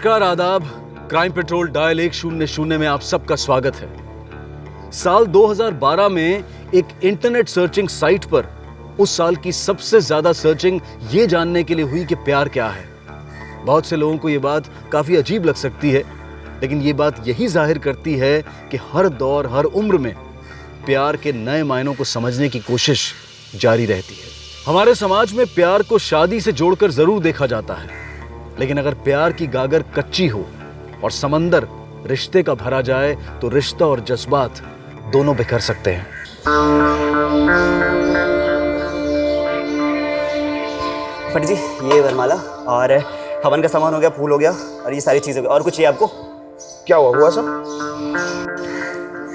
नमस्कार, आदाब। Crime petrol dial 100 में आप सबका स्वागत है। साल 2012 में एक इंटरनेट सर्चिंग साइट पर उस साल की सबसे ज्यादा सर्चिंग ये जानने के लिए हुई कि प्यार क्या है। बहुत से लोगों को ये बात काफी अजीब लग सकती है, लेकिन ये बात यही जाहिर करती है कि हर दौर, हर उम्र में प्यार के नए मायनों को समझने की कोशिश जारी रहती है। हमारे समाज में प्यार को शादी से जोड़कर जरूर देखा जाता है, लेकिन अगर प्यार की गागर कच्ची हो और समंदर रिश्ते का भरा जाए तो रिश्ता और जज्बात दोनों बिखर सकते हैं। भट्ट जी, ये वरमाला और हवन का सामान हो गया, फूल हो गया और ये सारी चीज़ हो गई। और कुछ चाहिए आपको? क्या हुआ सब?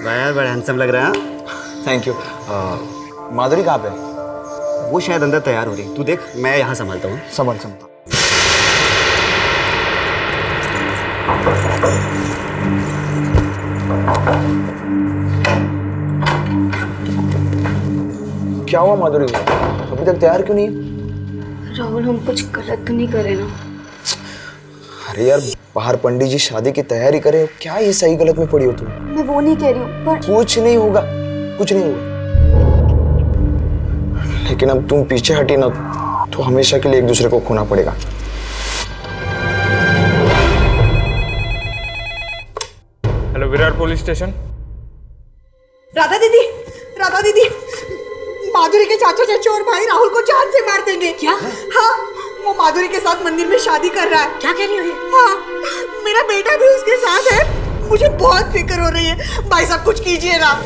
यार बड़ा हैंडसम लग रहा है। Thank you. माधुरी कहाँ पे? वो शायद अंदर तैयार हो रही। तू देख, मैं यहाँ संभालता हूँ। संभाल। क्या हुआ माधुरी, अभी तक तैयार क्यों नहीं? राहुल, हम कुछ गलत तो नहीं करे ना? अरे यार, बाहर पंडित जी शादी की तैयारी करे, क्या ये सही गलत में पड़ी हो तुम? मैं वो नहीं कह रही हूँ, पर कुछ नहीं होगा। लेकिन अब तुम पीछे हटी ना तो हमेशा के लिए एक दूसरे को खोना पड़ेगा। Hello, Virat police station. Radha दीदी, माधुरी के चाचा चाची और भाई राहुल को जान से मार देंगे। क्या? हाँ, वो माधुरी के साथ मंदिर में शादी कर रहा है। क्या कह रही हो? हाँ, मेरा बेटा भी उसके साथ है। मुझे बहुत फिक्र हो रही है। भाई साहब, कुछ कीजिए ना।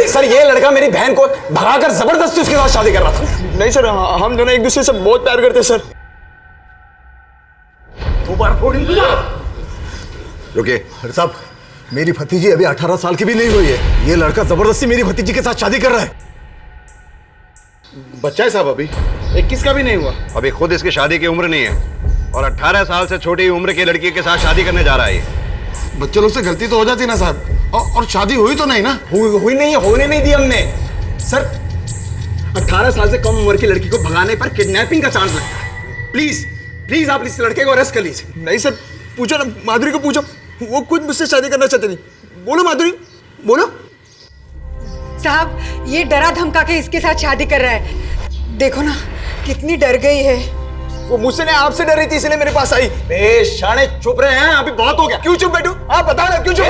सर, ये लड़का मेरी बहन को भगाकर जबरदस्ती उसके साथ शादी कर रहा था। नहीं सर, हम दोनों एक दूसरे से बहुत प्यार करते सर। रुकिए साहब, मेरी भतीजी अभी 18 साल की भी नहीं हुई है। ये लड़का जबरदस्ती मेरी भतीजी के साथ शादी कर रहा है। बच्चा है साहब, अभी 21 का भी नहीं हुआ। अभी खुद इसकी शादी की उम्र नहीं है और 18 साल से छोटी उम्र की लड़की के साथ शादी करने जा रहा है। बच्चे लोग से गलती तो हो जाती ना साहब, और शादी हुई तो नहीं ना? हुई नहीं है, होने नहीं दी हमने सर। 18 साल से कम उम्र की लड़की को भगाने पर किडनैपिंग का चांस लगता है। प्लीज आप इस लड़के को अरेस्ट कर लीजिए। नहीं सर, पूछो ना, माधुरी को पूछो, वो खुद मुझसे शादी करना चाहते नहीं। बोलो माधुरी, बोलो। साहब, ये डरा धमका के इसके साथ शादी कर रहा है। देखो ना, कितनी डर गई है। वो मुझसे नहीं, आपसे डर रही थी, इसलिए मेरे पास आई। बेशाने, चुप रहे हैं, अभी बहुत हो गया। क्यों चुप बैठूं? आप बताओ ना, क्यों चुप?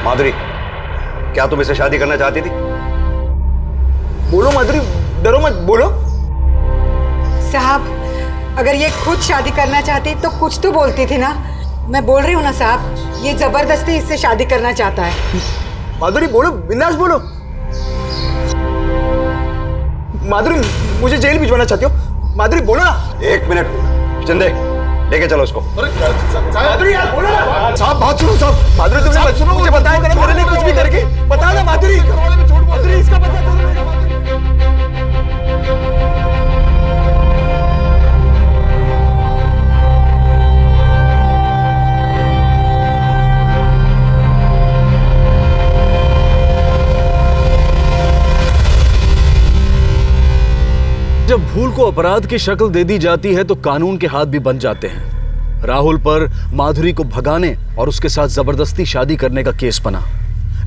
माधुरी, क्या तुम इससे शादी करना चाहती थी? बोलो माधुरी, डरो मत, बोलो। साहब, अगर ये खुद शादी करना चाहती तो कुछ तो बोलती थी ना। मैं बोल रही हूँ ना साहब, ये जबरदस्ती इससे शादी करना चाहता है। माधुरी बोलो, बिंदास बोलो। माधुरी, मुझे जेल भिजवाना चाहती हो? माधुरी बोलो ना। 1 मिनट, चंदे लेके चलो उसको। माधुरी यार बोलो ना। साहब बात सुनो साहब। माधुरी, तुमने बात सुनो, मुझे बताया करो, मेरे लिए कुछ भी करके बताओ ना माधुरी। माधुरी, इसका पता करो। जब भूल को अपराध की शक्ल दे दी जाती है तो कानून के हाथ भी बन जाते हैं। राहुल पर माधुरी को भगाने और उसके साथ जबरदस्ती शादी करने का केस बना।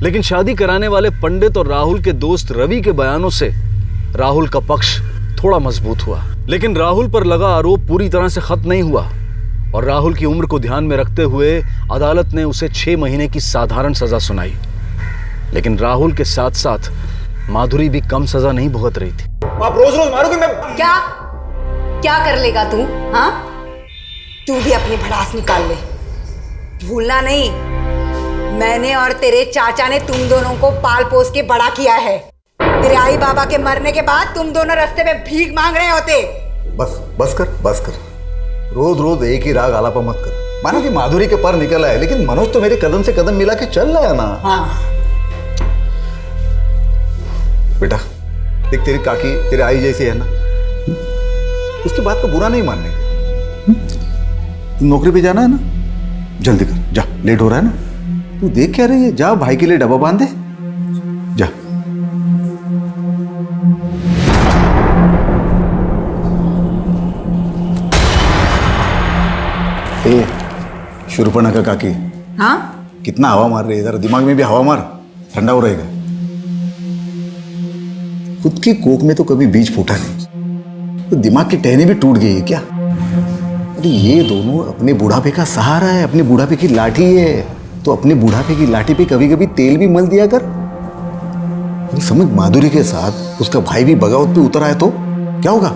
लेकिन शादी कराने वाले पंडित और राहुल के दोस्त रवि के बयानों से राहुल का पक्ष थोड़ा मजबूत हुआ। लेकिन राहुल पर लगा आरोप पूरी तरह से खत्म नहीं हुआ और राहुल की उम्र को ध्यान में रखते हुए अदालत ने उसे 6 महीने की साधारण सजा सुनाई। लेकिन राहुल के साथ साथ माधुरी भी कम सजा नहीं भुगत रही थी। आप रोज रोज मारोगे। मैं क्या क्या कर लेगा तू? हाँ, तू भी अपनी भड़ास निकाल ले। भूलना नहीं, मैंने और तेरे चाचा ने तुम दोनों को पाल पोस के बड़ा किया है। तेरे आई बाबा के मरने के बाद तुम दोनों रास्ते में भीख मांग रहे होते। बस कर। रोज रोज एक ही राग आलापा मत कर। माना कि माधुरी के पर निकला है, लेकिन मनोज तो मेरे कदम से कदम मिला के चल रहा है ना। हाँ। बेटा देख, तेरी काकी तेरे आई जैसी है ना, उसकी बात को बुरा नहीं मानने। तू नौकरी पे जाना है ना, जल्दी कर, जा, लेट हो रहा है ना। तू देख क्या रही है, जा भाई के लिए डब्बा बांध दे, जा। शूर्पणखा काकी, हाँ, कितना हवा मार रही है, इधर दिमाग में भी हवा मार, ठंडा हो रहेगा। खुद की कोख में तो कभी बीज फूटा नहीं, तो दिमाग की टहनी भी टूट गई है क्या? अरे ये दोनों अपने बुढ़ापे का सहारा है, अपने बुढ़ापे की लाठी है, तो अपने बुढ़ापे की लाठी पे कभी कभी तेल भी मल दिया कर। अरे समझ, माधुरी के साथ उसका भाई भी बगावत पे उतर आए तो क्या होगा?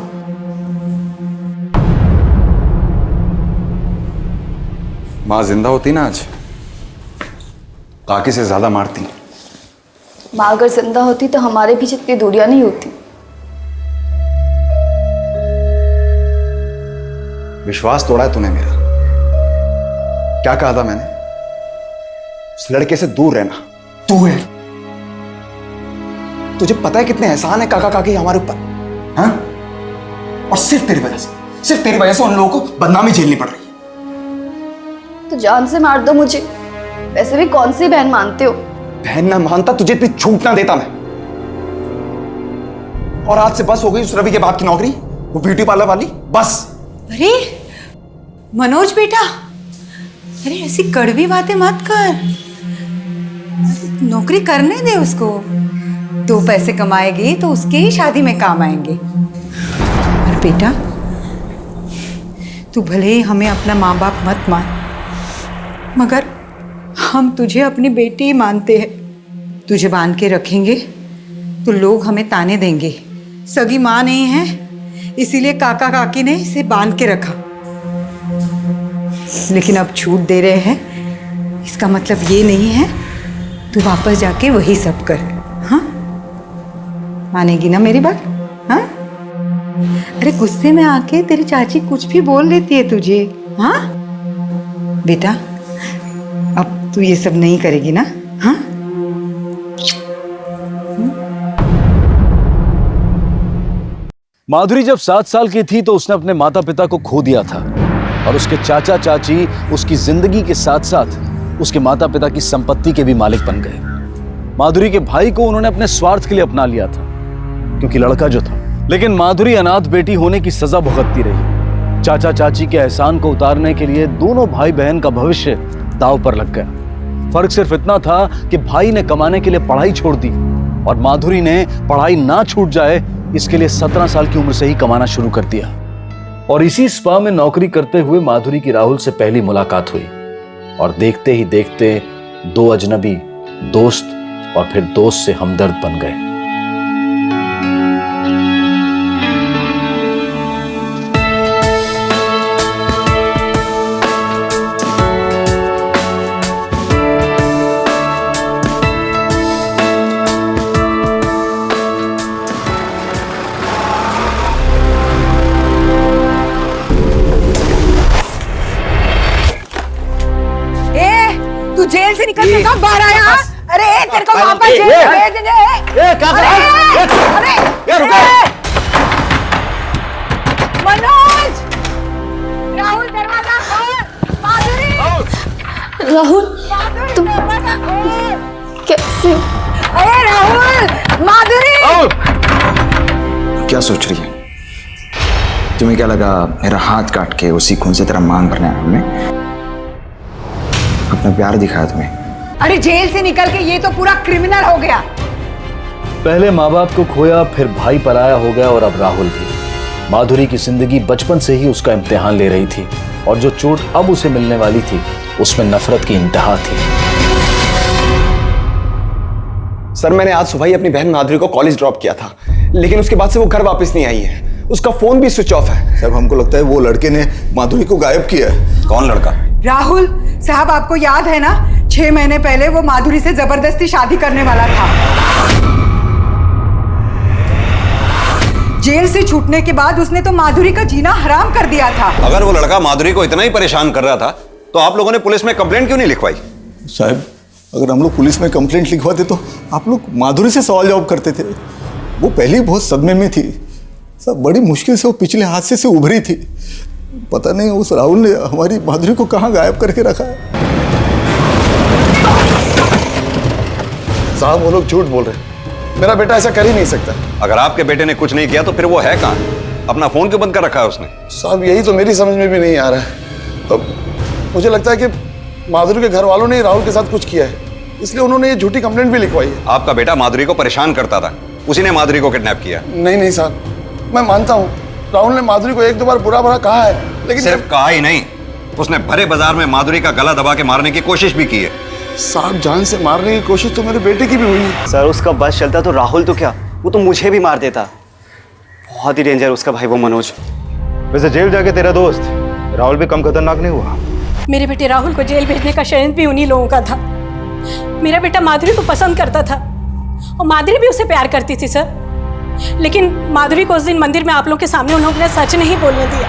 माँ जिंदा होती ना आज, काकी से ज्यादा मारती। माँ अगर जिंदा होती तो हमारे बीच इतनी दूरियां नहीं होती। विश्वास तोड़ा है तूने मेरा। क्या कहा था मैंने? उस लड़के से दूर रहना। तू है, तुझे पता है कितने एहसान है काका काकी हमारे ऊपर, हाँ? और सिर्फ तेरी वजह से उन लोगों को बदनामी झेलनी पड़ रही है। तो जान से मार दो मुझे, वैसे भी कौन सी बहन मानते हो? बहन ना मानता तुझे इतनी छूट ना देता मैं। और आज से बस हो गई उस रवि के बाप की नौकरी, वो ब्यूटी पार्लर वाली, बस। अरे मनोज बेटा, अरे ऐसी कड़वी बातें मत कर। नौकरी करने दे उसको, 2 पैसे कमाएगी तो उसकी ही शादी में काम आएंगे। और बेटा, तू भले ही हमें अपना माँ बाप मत मान, मगर हम तुझे अपनी बेटी ही मानते हैं। तुझे बांध के रखेंगे तो लोग हमें ताने देंगे। सगी माँ नहीं है, इसीलिए काका काकी ने इसे बांध के रखा। लेकिन अब छूट दे रहे हैं, इसका मतलब ये नहीं है तू वापस जाके वही सब कर। हाँ, मानेगी ना मेरी बात? हाँ, अरे गुस्से में आके तेरी चाची कुछ भी बोल देती है तुझे। हाँ बेटा, अब तू ये सब नहीं करेगी ना? हाँ, माधुरी जब 7 साल की थी तो उसने अपने माता पिता को खो दिया था और उसके चाचा चाची उसकी जिंदगी के साथ साथ उसके माता पिता की संपत्ति के भी मालिक बन गए। माधुरी के भाई को उन्होंने अपने स्वार्थ के लिए अपना लिया था, क्योंकि लड़का जो था। लेकिन माधुरी अनाथ बेटी होने की सजा भुगतती रही। चाचा चाची के एहसान को उतारने के लिए दोनों भाई बहन का भविष्य दांव पर लग गया। फर्क सिर्फ इतना था कि भाई ने कमाने के लिए पढ़ाई छोड़ दी और माधुरी ने पढ़ाई ना छूट जाए इसके लिए 17 साल की उम्र से ही कमाना शुरू कर दिया। और इसी स्पा में नौकरी करते हुए माधुरी की राहुल से पहली मुलाकात हुई और देखते ही देखते 2 अजनबी दोस्त और फिर दोस्त से हमदर्द बन गए। जेल से निकल के कब बाहर आया? अरे तेरे को वापस जेल भेज देंगे। क्या कर रहा है? अरे मनोज, राहुल दरवाजा खोल। माधुरी, राहुल, तुम दरवाजा खोल। कैसे? अरे राहुल, माधुरी। क्या सोच रही है? तुम्हें क्या लगा मेरा हाथ काट के उसी खून से तेरा मांग भरने आया हमने? अपना प्यार दिखाया तुम्हें। अरे जेल से निकल के ये तो पूरा क्रिमिनल हो गया। पहले माँ बाप को खोया, फिर भाई पराया हो गया और अब राहुल भी। माधुरी की जिंदगी बचपन से ही उसका इम्तिहान ले रही थी और जो चोट अब उसे मिलने वाली थी उसमें नफरत की इंतहा थी। सर मैंने आज सुबह ही अपनी बहन माधुरी को कॉलेज ड्रॉप किया था, लेकिन उसके बाद से वो घर वापस नहीं आई है। उसका फोन भी स्विच ऑफ है। साहब हमको लगता है वो लड़के ने माधुरी को गायब किया है। कौन लड़का? राहुल साहब, आपको याद है ना 6 महीने पहले वो माधुरी से जबरदस्ती शादी करने वाला था। जेल से छूटने के बाद उसने तो माधुरी का जीना हराम कर दिया था। अगर वो लड़का माधुरी को इतना ही परेशान कर रहा था तो आप लोगों ने पुलिस में कंप्लेंट क्यों नहीं लिखवाई? साहब अगर हम लोग पुलिस में कंप्लेंट लिखवाते तो आप लोग माधुरी से सवाल जवाब करते थे। वो पहले ही बहुत सदमे में थी। सब बड़ी मुश्किल से वो पिछले हादसे से उभरी थी। पता नहीं उस राहुल ने हमारी माधुरी को कहाँ गायब करके रखा है। साहब वो लोग झूठ बोल रहे हैं, मेरा बेटा ऐसा कर ही नहीं सकता। अगर आपके बेटे ने कुछ नहीं किया तो फिर वो है कहाँ? अपना फोन क्यों बंद कर रखा है उसने? साहब यही तो मेरी समझ में भी नहीं आ रहा है। अब मुझे लगता है कि माधुरी के घर वालों ने राहुल के साथ कुछ किया है, इसलिए उन्होंने ये झूठी कंप्लेंट भी लिखवाई है। आपका बेटा माधुरी को परेशान करता था, उसी ने माधुरी को किडनैप किया। नहीं साहब, मैं मानता हूँ राहुल ने माधुरी को 1-2 बार बुरा भला कहा है, लेकिन सिर्फ कहा ही नहीं, उसने भरे बाजार में माधुरी का गला दबा के मारने की कोशिश भी की है। साहब जान से मारने की कोशिश तो मेरे बेटे की भी हुई है। सर उसका बस चलता तो राहुल तो क्या, वो तो मुझे भी मार देता। बहुत ही डेंजर उसका भाई वो मनोज। वैसे जेल जाके तेरा दोस्त राहुल भी कम खतरनाक नहीं हुआ। मेरे बेटे राहुल को जेल भेजने का षड्यंत्र भी उन्हीं लोगों का था। मेरा बेटा माधुरी को पसंद करता था और माधुरी भी उसे प्यार करती थी सर, लेकिन माधुरी को उस दिन मंदिर में आप लोगों के सामने उन लोगों ने सच नहीं बोलने दिया।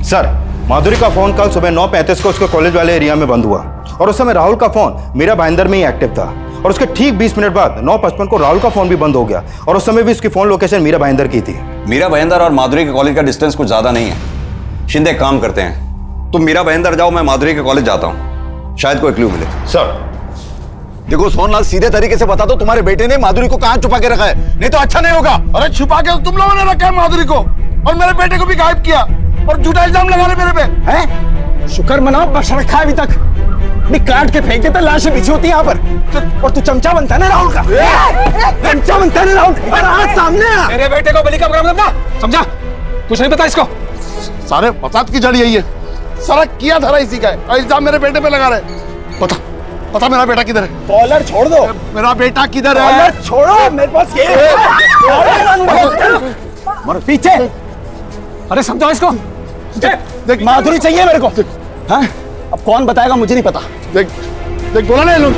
सर माधुरी का फोन कल सुबह 9:35 को उसके कॉलेज वाले एरिया में बंद हुआ और उस समय राहुल का फोन मीरा भाईंदर में ही एक्टिव था और उसके ठीक 20 मिनट बाद 9:55 को राहुल का फोन भी बंद हो गया और उस समय भी उसकी फोन लोकेशन मीरा भाईंदर की थी। मीरा भाईंदर और माधुरी के कॉलेज का डिस्टेंस कुछ ज्यादा नहीं है। शिंदे काम करते हैं, तुम मीरा भाईंदर जाओ, मैं माधुरी के कॉलेज जाता हूँ, शायद कोई क्लू मिले। सर देखो सोनलाल, सीधे तरीके से बता दो तुम्हारे बेटे ने माधुरी को कहाँ छुपा के रखा है, नहीं तो अच्छा नहीं होगा। अरे छुपा के तुम लोगों ने रखा है माधुरी को, और मेरे बेटे को भी गायब किया और झूठा इल्जाम लगा रहे मेरे पे। हैं? शुक्र मनाओ बच रखा है अभी तक, नहीं काट के फेंक देता, लाशें बिछी होती यहाँ पर। और तू चमचा बनता है ना राहुल का, चमचा बनता है ना राहुल। हाथ सामने आ। मेरे बेटे को बलि का प्रोग्राम करना, समझा? कुछ नहीं पता इसको। सारे फसाद की जड़ यही है, सारा किया धरा इसी का है, इल्जाम मेरे बेटे पे लगा रहे। पता मेरा बेटा किधर है? कॉलर छोड़ दो। मेरा बेटा किधर है? कॉलर छोड़ो, मेरे पास ये है। पीछे। अरे समझाओ इसको। देख माधुरी चाहिए मेरे को। हाँ? अब कौन बताएगा मुझे नहीं पता। देख बोला ना ये लोग।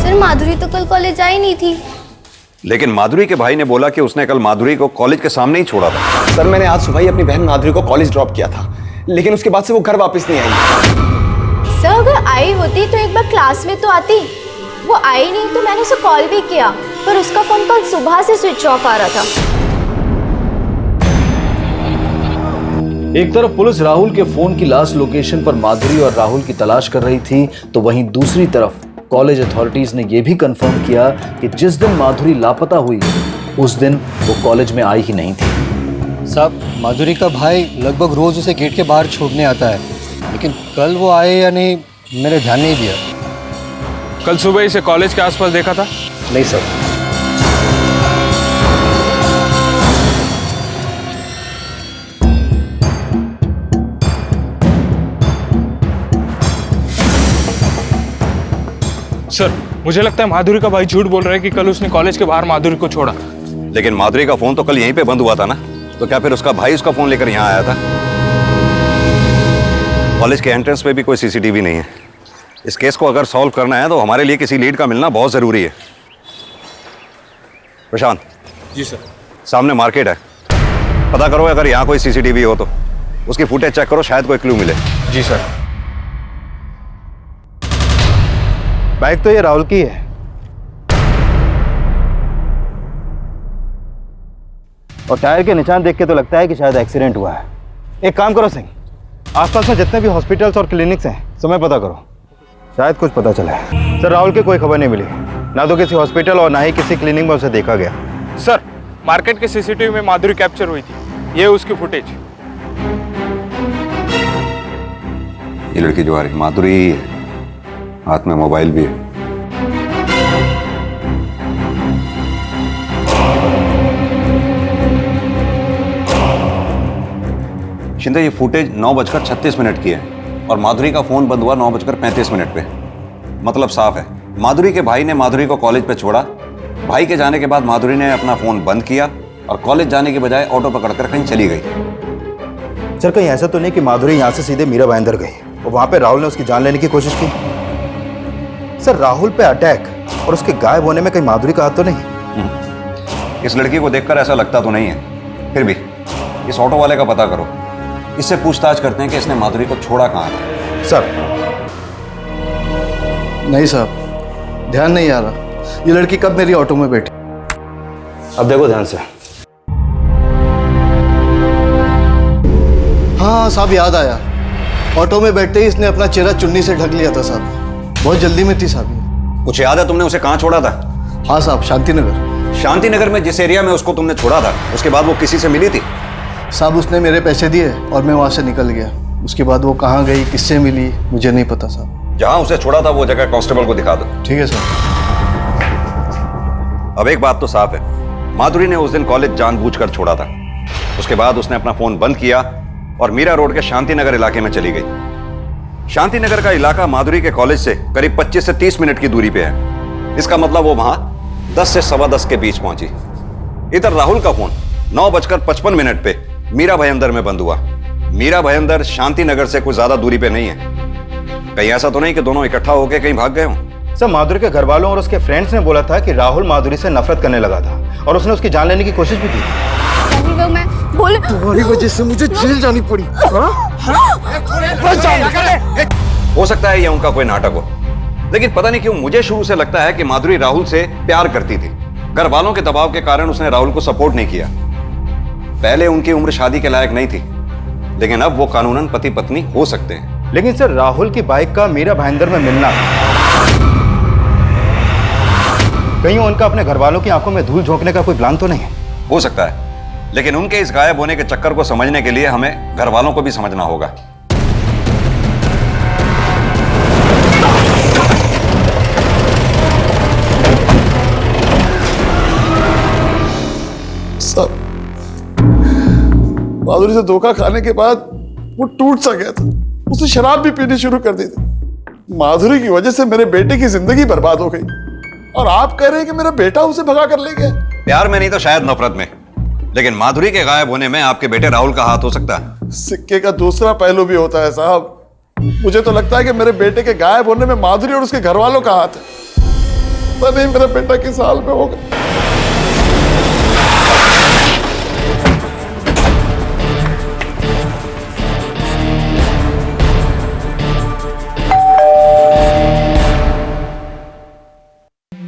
सर माधुरी तो कल कॉलेज आई नहीं थी। लेकिन माधुरी के भाई ने बोला कि उसने कल माधुरी को कॉलेज के सामने ही छोड़ा था। सर मैंने आज सुबह ही अपनी बहन माधुरी को कॉलेज ड्रॉप किया था, लेकिन उसके बाद से वो घर वापस नहीं आई। सर अगर आई होती तो एक बार क्लास में तो आती। वो आई नहीं तो मैंने उसे कॉल भी किया, पर उसका फोन कल सुबह से स्विच ऑफ आ रहा था। एक तरफ पुलिस राहुल के फोन की लास्ट लोकेशन पर माधुरी और राहुल की तलाश कर रही थी, तो वहीं दूसरी तरफ कॉलेज अथॉरिटीज ने यह भी कंफर्म किया कि जिस दिन माधुरी लापता हुई उस दिन वो कॉलेज में आई ही नहीं थी। साहब माधुरी का भाई लगभग रोज उसे गेट के बाहर छोड़ने आता है, लेकिन कल वो आए या नहीं मैंने ध्यान नहीं दिया। कल सुबह इसे कॉलेज के आसपास देखा था? नहीं सर। सर मुझे लगता है माधुरी का भाई झूठ बोल रहा है कि कल उसने कॉलेज के बाहर माधुरी को छोड़ा। लेकिन माधुरी का फोन तो कल यहीं पे बंद हुआ था ना, तो क्या फिर उसका भाई उसका फोन लेकर यहाँ आया था? कॉलेज के एंट्रेंस पे भी कोई सीसीटीवी नहीं है। इस केस को अगर सॉल्व करना है तो हमारे लिए किसी लीड का मिलना बहुत जरूरी है। प्रशांत। जी सर। सामने मार्केट है, पता करो अगर यहाँ कोई सीसीटीवी हो तो उसकी फुटेज चेक करो, शायद कोई क्लू मिले। जी सर। बाइक तो ये राहुल की है, और टायर के निशान देख के तो लगता है कि शायद एक्सीडेंट हुआ है। एक काम करो सिंह, आसपास में जितने भी हॉस्पिटल्स और क्लिनिक्स हैं समय पता करो, शायद कुछ पता चला है। सर राहुल की कोई खबर नहीं मिली, ना तो किसी हॉस्पिटल और ना ही किसी क्लिनिक में उसे देखा गया। सर मार्केट के सीसीटीवी में माधुरी कैप्चर हुई थी, ये उसकी फुटेज। ये लड़की जो आ रही माधुरी ही है, हाथ में मोबाइल भी है। शिंदे ये फुटेज 9:36 की है और माधुरी का फोन बंद हुआ 9:35 पे। मतलब साफ है, माधुरी के भाई ने माधुरी को कॉलेज पे छोड़ा, भाई के जाने के बाद माधुरी ने अपना फोन बंद किया और कॉलेज जाने की बजाय ऑटो पकड़कर कहीं चली गई। सर कहीं ऐसा तो नहीं कि माधुरी यहाँ से सीधे मीरा भाईंदर गई और वहाँ पे राहुल ने उसकी जान लेने की कोशिश की? सर राहुल पे अटैक और उसके गायब होने में कहीं माधुरी का हाथ तो नहीं? इस लड़की को देखकर ऐसा लगता तो नहीं है, फिर भी इस ऑटो वाले का पता करो, इससे पूछताछ करते हैं कि इसने माधुरी को छोड़ा कहाँ था। सर नहीं साहब, ध्यान नहीं आ रहा, ये लड़की कब मेरी ऑटो में बैठी? अब देखो ध्यान से। हाँ साहब याद आया, ऑटो में बैठते ही इसने अपना चेहरा चुन्नी से ढक लिया था साहब, बहुत जल्दी में थी साहब। कुछ याद है तुमने उसे कहाँ छोड़ा था? हाँ साहब, शांतिनगर। शांतिनगर में जिस एरिया में उसको तुमने छोड़ा था, उसके बाद वो किसी से मिली थी? साहब उसने मेरे पैसे दिए और मैं वहाँ से निकल गया, उसके बाद वो कहाँ गई, किससे मिली, मुझे नहीं पता साहब। जहाँ उसे छोड़ा था वो जगह कांस्टेबल को दिखा दो। ठीक है साहब। अब एक बात तो साफ है, माधुरी ने उस दिन कॉलेज जानबूझकर छोड़ा था। उसके बाद उसने अपना फोन बंद किया और मीरा रोड के शांतिनगर इलाके में चली गई। शांतिनगर का इलाका माधुरी के कॉलेज से करीब 25 से 30 मिनट की दूरी पे है। इसका मतलब वो वहां 10 से 10:15 के बीच पहुंची। इधर राहुल का फोन 9:55 पे मीरा भाईंदर में बंद हुआ। मीरा भाईंदर शांतिनगर से कुछ ज्यादा दूरी पे नहीं है। कहीं ऐसा तो नहीं कि दोनों इकट्ठा होकर कहीं भाग गए हों? सर माधुरी के घर वालों और उसके फ्रेंड्स ने बोला था कि राहुल माधुरी से नफरत करने लगा था और उसने उसकी जान लेने की कोशिश भी की। मैं बोल तुम्हारी वजह से मुझे जेल जानी पड़ी। हो सकता है ये उनका कोई नाटक हो, लेकिन पता नहीं क्यों मुझे शुरू से लगता है कि माधुरी राहुल से प्यार करती थी। घर वालों के दबाव के कारण उसने राहुल को सपोर्ट नहीं किया। पहले उनकी उम्र शादी के लायक नहीं थी, लेकिन अब वो कानूनन पति पत्नी हो सकते हैं। लेकिन सर राहुल की बाइक का मीरा भाईंदर में मिलना, कहीं उनका अपने घर वालों की आंखों में धूल झोंकने का कोई प्लान तो नहीं है? हो सकता है, लेकिन उनके इस गायब होने के चक्कर को समझने के लिए हमें घर वालों को भी समझना होगा। सब माधुरी से धोखा खाने के बाद वो टूट सा गया था, उसने शराब भी पीनी शुरू कर दी थी। माधुरी की वजह से मेरे बेटे की जिंदगी बर्बाद हो गई और आप कह रहे हैं कि मेरा बेटा उसे भगा कर ले गया। प्यार में नहीं तो शायद नफरत में, लेकिन माधुरी के गायब होने में आपके बेटे राहुल का हाथ हो सकता है। सिक्के का दूसरा पहलू भी होता है साहब। मुझे तो लगता है कि मेरे बेटे के गायब होने में माधुरी और उसके घर वालों का हाथ है। पता नहीं मेरा बेटा किस हाल में होगा।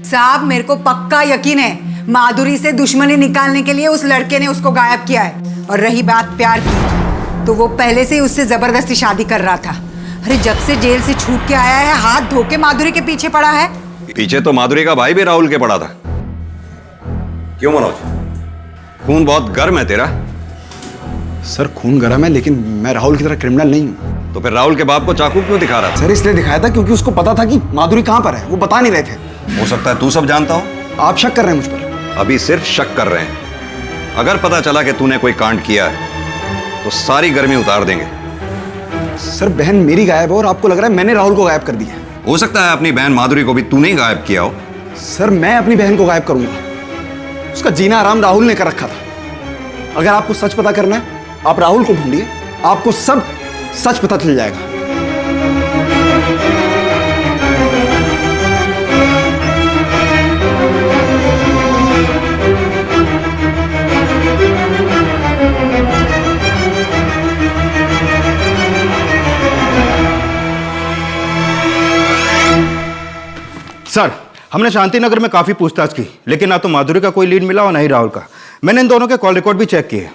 साहब मेरे को पक्का यकीन है माधुरी से दुश्मनी निकालने के लिए उस लड़के ने उसको गायब किया है। और रही बात प्यार की, तो वो पहले से ही उससे जबरदस्ती शादी कर रहा था। अरे जब से जेल से छूट के आया है हाथ धो के माधुरी के पीछे पड़ा है। पीछे तो माधुरी का भाई भी राहुल के पड़ा था। क्यों मनोज, खून बहुत गर्म है तेरा? सर खून गर्म है, लेकिन मैं राहुल की तरह क्रिमिनल नहीं हूँ। तो फिर राहुल के बाप को चाकू क्यों दिखा रहा था? सर इसलिए दिखाया था क्योंकि उसको पता था कि माधुरी कहाँ पर है, वो बता नहीं रहे थे। हो सकता है तू सब जानता हो। आप शक कर रहे हैं मुझ पर? अभी सिर्फ शक कर रहे हैं। अगर पता चला कि तूने कोई कांड किया है तो सारी गर्मी उतार देंगे। सर बहन मेरी गायब है और आपको लग रहा है मैंने राहुल को गायब कर दिया। हो सकता है अपनी बहन माधुरी को भी तूने ही गायब किया हो। सर मैं अपनी बहन को गायब करूंगा? उसका जीना आराम राहुल ने कर रखा था। अगर आपको सच पता करना है आप राहुल को ढूंढिए, आपको सब सच पता चल जाएगा। सर हमने शांतिनगर में काफी पूछताछ की, लेकिन ना तो माधुरी का कोई लीड मिला और ना ही राहुल का। मैंने इन दोनों के कॉल रिकॉर्ड भी चेक किए।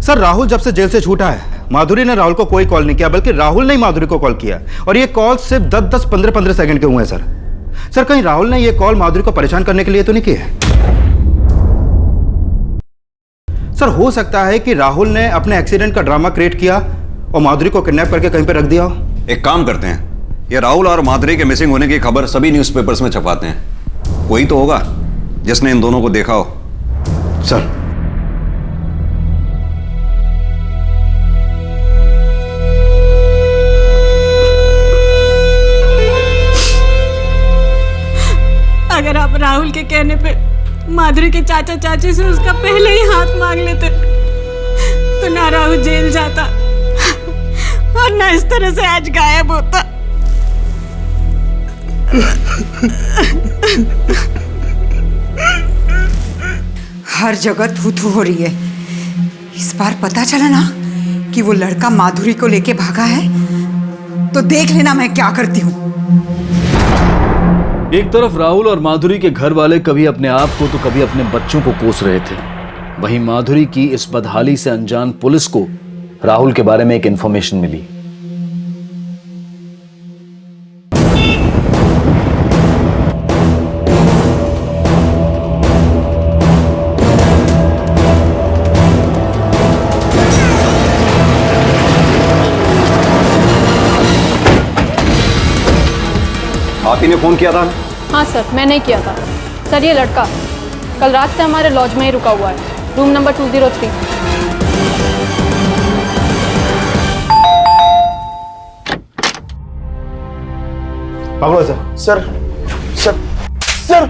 सर राहुल जब से जेल से छूटा है माधुरी ने राहुल को कोई कॉल नहीं किया, बल्कि राहुल ने ही माधुरी को कॉल किया। और ये कॉल सिर्फ 10-10, 15-15 सेकंड के हुए हैं सर। सर कहीं राहुल ने ये कॉल माधुरी को परेशान करने के लिए तो नहीं की है? सर हो सकता है कि राहुल ने अपने एक्सीडेंट का ड्रामा क्रिएट किया और माधुरी को किडनैप करके कहीं पे रख दिया हो। एक काम करते हैं, ये राहुल और माधुरी के मिसिंग होने की खबर सभी न्यूज़पेपर्स में छपाते हैं। कोई तो होगा जिसने इन दोनों को देखा हो। सर अगर आप राहुल के कहने पे माधुरी के चाचा चाची से उसका पहले ही हाथ मांग लेते तो ना राहुल जेल जाता और ना इस तरह से आज गायब होता। हर जगह थू थू हो रही है। इस बार पता चला ना कि वो लड़का माधुरी को लेके भागा है तो देख लेना मैं क्या करती हूँ। एक तरफ राहुल और माधुरी के घर वाले कभी अपने आप को तो कभी अपने बच्चों को कोस रहे थे, वहीं माधुरी की इस बदहाली से अनजान पुलिस को राहुल के बारे में एक इंफॉर्मेशन मिली। आप ही ने फोन किया था? हाँ सर, मैंने किया था। सर ये लड़का कल रात से हमारे लॉज में ही रुका हुआ है, रूम नंबर 203। पकड़ो सर। सर सर सर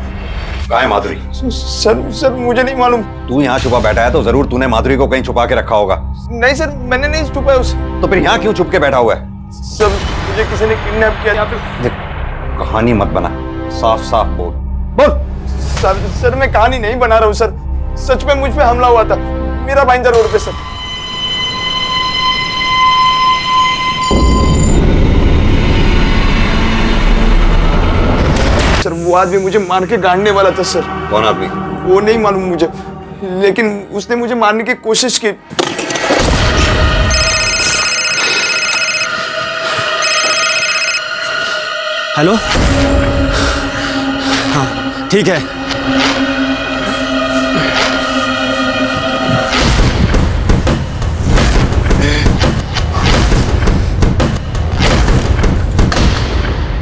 कहाँ है माधुरी? सर सर मुझे नहीं मालूम। तू यहाँ छुपा बैठा है तो जरूर तूने माधुरी को कहीं छुपा के रखा होगा। नहीं सर, मैंने नहीं छुपाया उसे। तो फिर यहाँ क्यों छुप के बैठा हुआ है? सर मुझे किसी ने किडनैप किया। देख, कहानी मत बना, साफ साफ बोल। बोल। सर मैं कहानी नहीं बना रहा हूँ सर, सच में मुझ पे हमला हुआ था मेरा भाईंदर रोड पे सर। सर वो आदमी मुझे मार के गाड़ने वाला था सर। कौन आदमी? वो नहीं मालूम मुझे, लेकिन उसने मुझे मारने की कोशिश की। हेलो, हाँ ठीक है।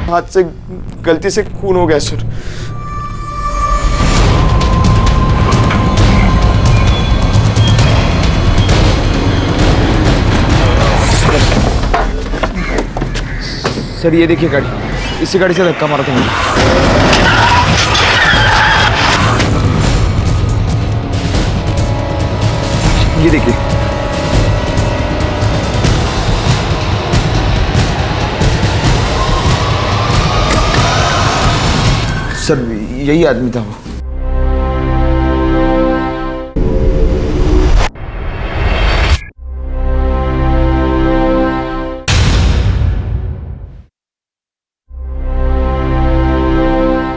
हाथ से गलती से खून हो गया सर। सर ये देखिए गाड़ी, इसी गाड़ी से धक्का मारा था मुझे। ये देखिए। सर यही आदमी था वो।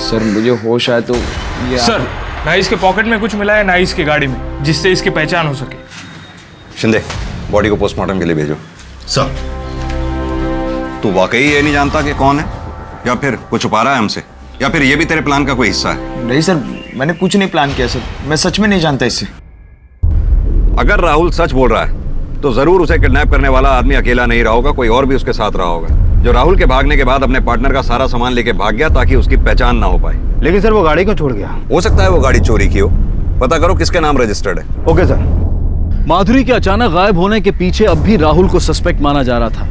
सर मुझे होश आया तो ये सर ना इसके पॉकेट में कुछ मिला है ना इसकी गाड़ी में, जिससे इसकी पहचान हो सके। शिंदे, बॉडी को पोस्टमार्टम के लिए भेजो। सर तू वाकई ये नहीं जानता कि कौन है, या फिर कुछ छुपा रहा है हमसे, या फिर ये भी तेरे प्लान का कोई हिस्सा है? नहीं सर, मैंने कुछ नहीं प्लान किया सर, मैं सच में नहीं जानता इससे। अगर राहुल सच बोल रहा है तो जरूर उसे किडनैप करने वाला आदमी अकेला नहीं रहा होगा, कोई और भी उसके साथ रहा होगा, जो राहुल के भागने के बाद अपने पार्टनर का सारा सामान लेके भाग गया ताकि उसकी पहचान ना हो पाए। लेकिन सर वो गाड़ी क्यों छोड़ गया? हो सकता है वो गाड़ी चोरी की हो, पता करो किसके नाम रजिस्टर्ड है। Okay sir. माधुरी के अचानक गायब होने के पीछे अब भी राहुल को सस्पेक्ट माना जा रहा था,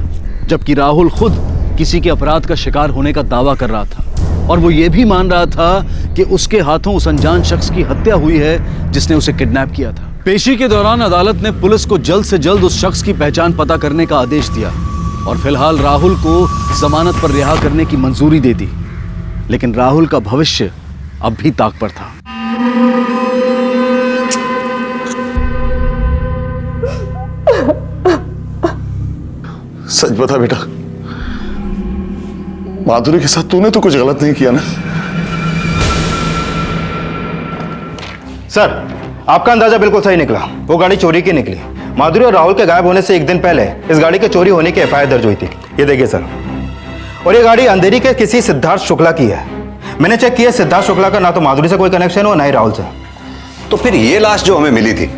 जबकि राहुल खुद किसी के अपराध का शिकार होने का दावा कर रहा था और वो ये भी मान रहा था कि उसके हाथों उस अनजान शख्स की हत्या हुई है जिसने उसे किडनैप किया था। पेशी के दौरान अदालत ने पुलिस को जल्द से जल्द उस शख्स की पहचान पता करने का आदेश दिया और फिलहाल राहुल को जमानत पर रिहा करने की मंजूरी दे दी, लेकिन राहुल का भविष्य अब भी ताक पर था। सच बता बेटा, माधुरी के साथ तूने तो कुछ गलत नहीं किया ना? सर आपका अंदाजा बिल्कुल सही निकला, वो गाड़ी चोरी की निकली। माधुरी और राहुल के गायब होने से एक दिन पहले इस गाड़ी के चोरी होने की एफआईआर दर्ज हुई थी। ये देखिए सर, और ये गाड़ी अंधेरी के किसी सिद्धार्थ शुक्ला की है। मैंने चेक किया, सिद्धार्थ शुक्ला का ना तो माधुरी से कोई कनेक्शन हो ना ही राहुल से। तो फिर ये लाश जो हमें मिली थी,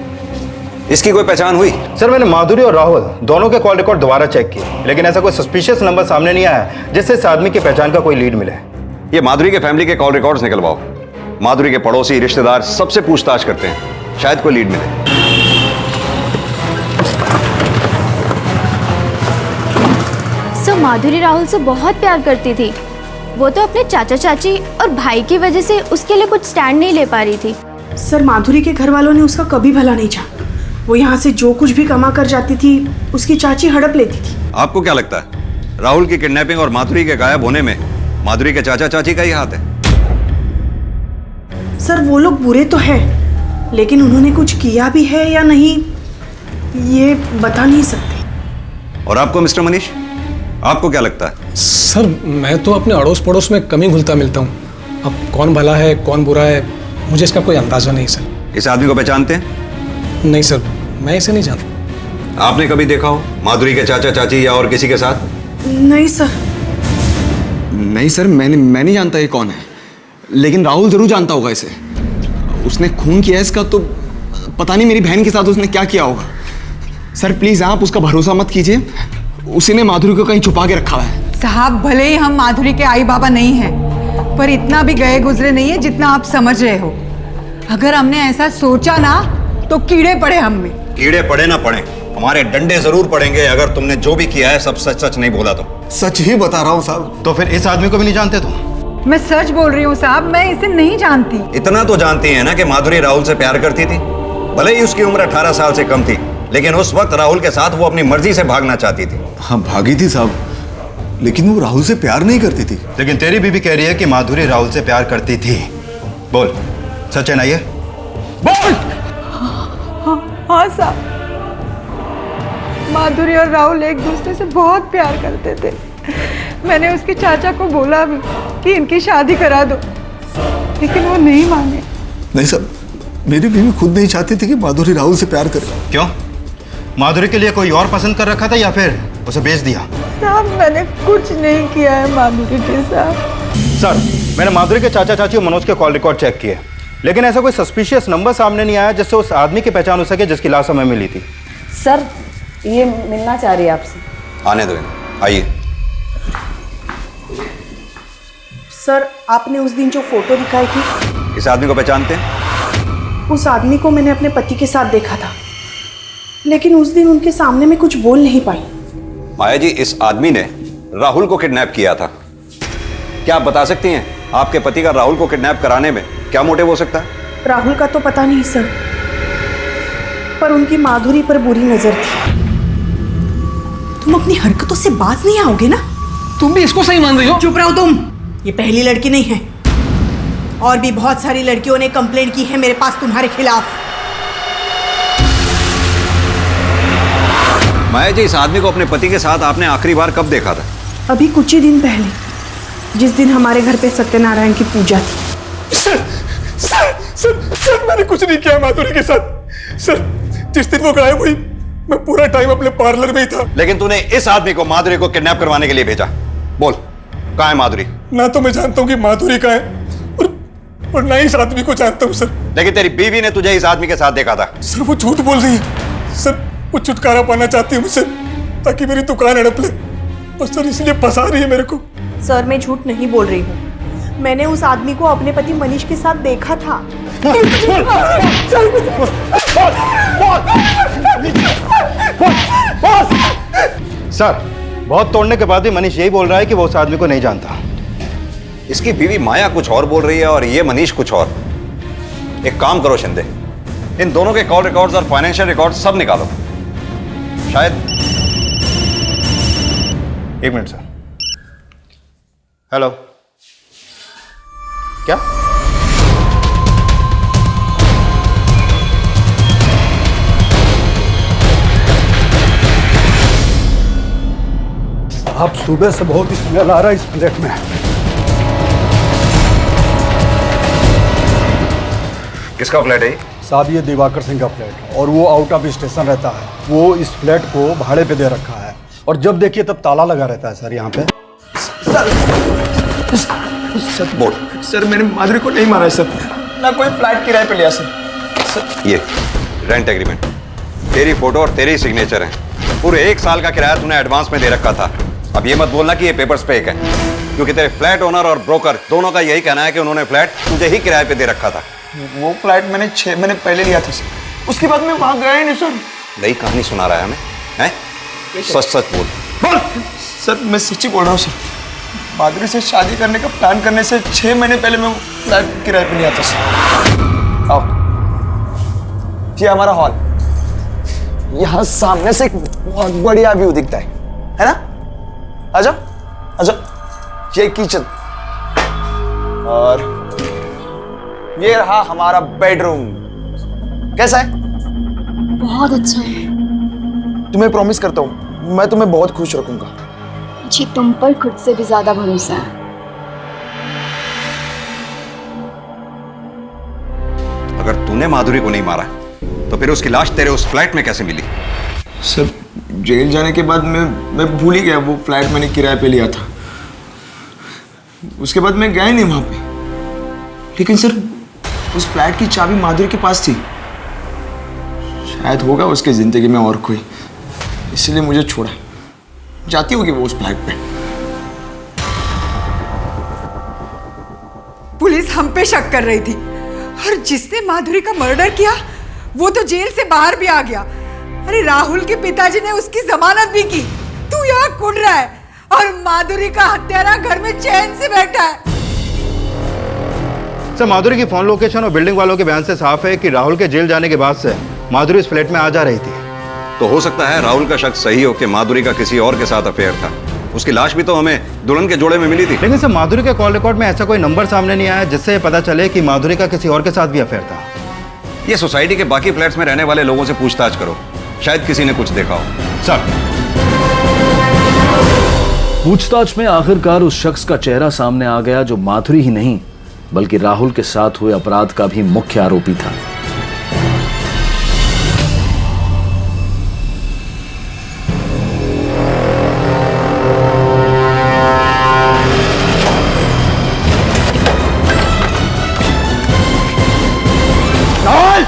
इसकी कोई पहचान हुई? सर मैंने माधुरी और राहुल दोनों के कॉल रिकॉर्ड दोबारा चेक किए, लेकिन ऐसा कोई सस्पिशियस नंबर सामने नहीं आया जिससे इस आदमी की पहचान का कोई लीड मिले। ये माधुरी के फैमिली के कॉल रिकॉर्ड्स निकलवाओ। माधुरी के पड़ोसी, रिश्तेदार सबसे पूछताछ करते हैं, शायद कोई लीड मिले। सर माधुरी राहुल से बहुत प्यार करती थी। वो तो अपने चाचा चाची और भाई की वजह से उसके लिए कुछ स्टैंड नहीं ले पा रही थी। सर माधुरी के घर वालों ने उसका कभी भला नहीं चाहा। वो यहाँ से जो कुछ भी कमा कर जाती थी उसकी चाची हड़प लेती थी। आपको क्या लगता है राहुल की किडनैपिंग और माधुरी के गायब होने में माधुरी के चाचा चाची का ही हाथ है? सर वो लोग बुरे तो है, लेकिन उन्होंने कुछ किया भी है या नहीं ये बता नहीं सकते। और आपको मिस्टर मनीष, आपको क्या लगता है? सर मैं तो अपने अड़ोस पड़ोस में कम ही घुलता मिलता हूँ। अब कौन भला है कौन बुरा है मुझे इसका कोई अंदाजा नहीं सर। इस आदमी को पहचानते हैं? नहीं सर, मैं इसे नहीं जानता। आपने कभी देखा हो माधुरी के चाचा चाची या और किसी के साथ? नहीं सर। नहीं सर, मैं नहीं जानता ये कौन है, लेकिन राहुल जरूर जानता होगा इसे। उसने खून किया है इसका, तो पता नहीं मेरी बहन के साथ उसने क्या किया होगा। सर प्लीज आप उसका भरोसा मत कीजिए, उसी ने माधुरी को कहीं छुपा के रखा है। साहब भले ही हम माधुरी के आई बाबा नहीं हैं, पर इतना भी गए गुजरे नहीं है जितना आप समझ रहे हो। अगर हमने ऐसा सोचा ना तो कीड़े पड़े हम में। कीड़े पड़े ना पड़े, हमारे डंडे जरूर पड़ेंगे अगर तुमने जो भी किया है सब सच सच नहीं बोला तो। सच ही बता रहा हूँ साहब। तो फिर इस आदमी को भी नहीं जानते तुम? मैं सच बोल रही हूँ साहब, मैं इसे नहीं जानती। इतना तो जानती है ना कि माधुरी राहुल से प्यार करती थी। भले ही उसकी उम्र 18 साल से कम थी, लेकिन उस वक्त राहुल के साथ वो अपनी मर्जी से भागना चाहती थी। हाँ भागी थी साहब, लेकिन वो राहुल से प्यार नहीं करती थी। लेकिन तेरी बीवी कह रही है कि माधुरी राहुल से प्यार करती थी। बोल, सच है ना ये? बोल। हाँ साहब, माधुरी और राहुल एक दूसरे से बहुत प्यार करते थे। मैंने उसके चाचा को बोला भी कि इनकी शादी करा दो, लेकिन वो नहीं माने। नहीं साहब, मेरी बीवी खुद नहीं चाहती थी कि माधुरी राहुल से प्यार करे। क्यों? माधुरी के लिए कोई और पसंद कर रखा था या फिर उसे बेच दिया? साहब मैंने कुछ नहीं किया है माधुरी के साथ। सर मैंने माधुरी के चाचा चाची और मनोज के कॉल रिकॉर्ड चेक किए, लेकिन ऐसा कोई सस्पिशियस नंबर सामने नहीं आया जिससे उस आदमी की पहचान हो सके जिसकी लाश हमें मिली थी। सर ये मिलना चाह रही है आपसे। आने दो इन्हें, आइए। सर आपने उस दिन जो फोटो दिखाई थी, इस आदमी को पहचानते हैं? उस आदमी को मैंने अपने पति के साथ देखा था, लेकिन उस दिन उनके सामने मैं कुछ बोल नहीं पाई। माया जी, इस आदमी ने राहुल को किडनैप किया था। क्या आप बता सकती हैं आपके पति का राहुल को किडनैप कराने में क्या मोटिव हो सकता है? राहुल का तो पता नहीं सर, पर उनकी माधुरी पर बुरी नजर थी। तुम अपनी हरकतों से बाज नहीं आओगे ना? तुम भी इसको सही मान रही हो? चुप रहो तुम। ये पहली लड़की नहीं है, और भी बहुत सारी लड़कियों ने कंप्लेंट की है मेरे पास तुम्हारे खिलाफ। माया जी, इस आदमी को अपने पति के साथ आपने आखिरी बार कब देखा था? अभी कुछ ही दिन पहले, जिस दिन हमारे घर पे सत्यनारायण की पूजा थी। सर मैंने कुछ नहीं किया माधुरी के साथ। सर जिस दिन वो गायब हुई मैं पूरा टाइम अपने पार्लर में ही था। लेकिन तूने इस आदमी को माधुरी को किडनैप करवाने के लिए भेजा। बोल, कहाँ है माधुरी? ना तो मैं जानता हूँ कि माधुरी कहाँ है और ना ही इस आदमी को जानता हूँ सर। लेकिन तेरी बीवी ने तुझे इस आदमी के साथ देखा था। सर वो झूठ बोल रही है सर, वो छुटकारा पाना चाहती है मुझसे ताकि मेरी दुकान हड़प ले, और सर इसलिए फंसा रही है मेरे को। सर मैं झूठ नहीं बोल रही हूँ, मैंने उस आदमी को अपने पति मनीष के साथ देखा था। सर बहुत तोड़ने के बाद भी मनीष यही बोल रहा है कि वो उस आदमी को नहीं जानता। इसकी बीवी माया कुछ और बोल रही है और ये मनीष कुछ और। एक काम करो शिंदे, इन दोनों के कॉल रिकॉर्ड्स और फाइनेंशियल रिकॉर्ड्स सब निकालो। शायद। एक मिनट सर। हेलो, क्या? आप सुबह से बहुत ही स्मेल आ रहा है इस फ्लैट में। किसका फ्लैट है? साहब ये दिवाकर सिंह का फ्लैट है और वो आउट ऑफ स्टेशन रहता है। वो इस फ्लैट को भाड़े पे दे रखा है और जब देखिए तब ताला लगा रहता है सर यहाँ पे। सर बोल। सर मैंने माधुरी को नहीं मारा है सर, ना कोई फ्लैट किराए पे लिया सर। ये रेंट एग्रीमेंट, तेरी फोटो और तेरी सिग्नेचर है। पूरे 1 साल का किराया तूने एडवांस में दे रखा था। अब ये मत बोलना कि ये पेपर्स फेक है, क्योंकि तेरे फ्लैट ओनर और ब्रोकर दोनों का यही कहना है कि उन्होंने फ्लैट तुझे ही किराए पे दे रखा था। वो फ्लैट मैंने 6 महीने पहले लिया था सर, उसके बाद मैं वहां गया ही नहीं सर। नई कहानी सुना रहा है हमें, हैं? सच सच बोल। बोल सर, मैं सच्ची बोल रहा हूँ सर। माधुरी से शादी करने का प्लान करने से 6 महीने पहले मैं फ्लैट किराए पे लिया था सर। आओ, ये हमारा हॉल, यहाँ सामने से एक बहुत बढ़िया व्यू दिखता है ना? आजा आजा। ये किचन और ये रहा हमारा बेडरूम। कैसा है? बहुत अच्छा है। तुम्हें प्रॉमिस करता हूँ मैं तुम्हें बहुत खुश रखूंगा। मुझे तुम पर खुद से भी ज्यादा भरोसा है। अगर तूने माधुरी को नहीं मारा तो फिर उसकी लाश तेरे उस फ्लैट में कैसे मिली? सर जेल जाने के बाद मैं भूल ही गया वो फ्लैट मैंने किराए पे लिया था। उसके बाद मैं गया ही नहीं वहां पे। लेकिन सर उस फ्लैट की चाबी माधुरी के पास थी। शायद होगा उसकी जिंदगी में और कोई, इसलिए मुझे छोड़ा। जाती होगी वो उस फ्लैट पे। पुलिस हम पे शक कर रही थी और जिसने माधुरी का मर्डर किया वो तो जेल से बाहर भी आ गया। अरे राहुल के पिताजी ने उसकी जमानत भी की। तू यहाँ कुड़ रहा है और माधुरी का हत्यारा घर में चैन से बैठा है। सर माधुरी की फोन लोकेशन और बिल्डिंग वालों के बयान से साफ है कि राहुल के जेल जाने के बाद से माधुरी इस फ्लैट में आ जा रही थी। तो हो सकता है राहुल का शक सही हो कि माधुरी का किसी और के साथ अफेयर था। उसकी लाश भी तो हमें दुल्हन के जोड़े में मिली थी। लेकिन सर माधुरी के कॉल रिकॉर्ड में ऐसा कोई नंबर सामने नहीं आया जिससे पता चले कि माधुरी का किसी और के साथ भी अफेयर था। ये सोसाइटी के बाकी फ्लैट्स में रहने वाले लोगों से पूछताछ करो, शायद किसी ने कुछ देखा हो। सर पूछताछ में आखिरकार उस शख्स का चेहरा सामने आ गया जो माधुरी ही नहीं बल्कि राहुल के साथ हुए अपराध का भी मुख्य आरोपी था। राहुल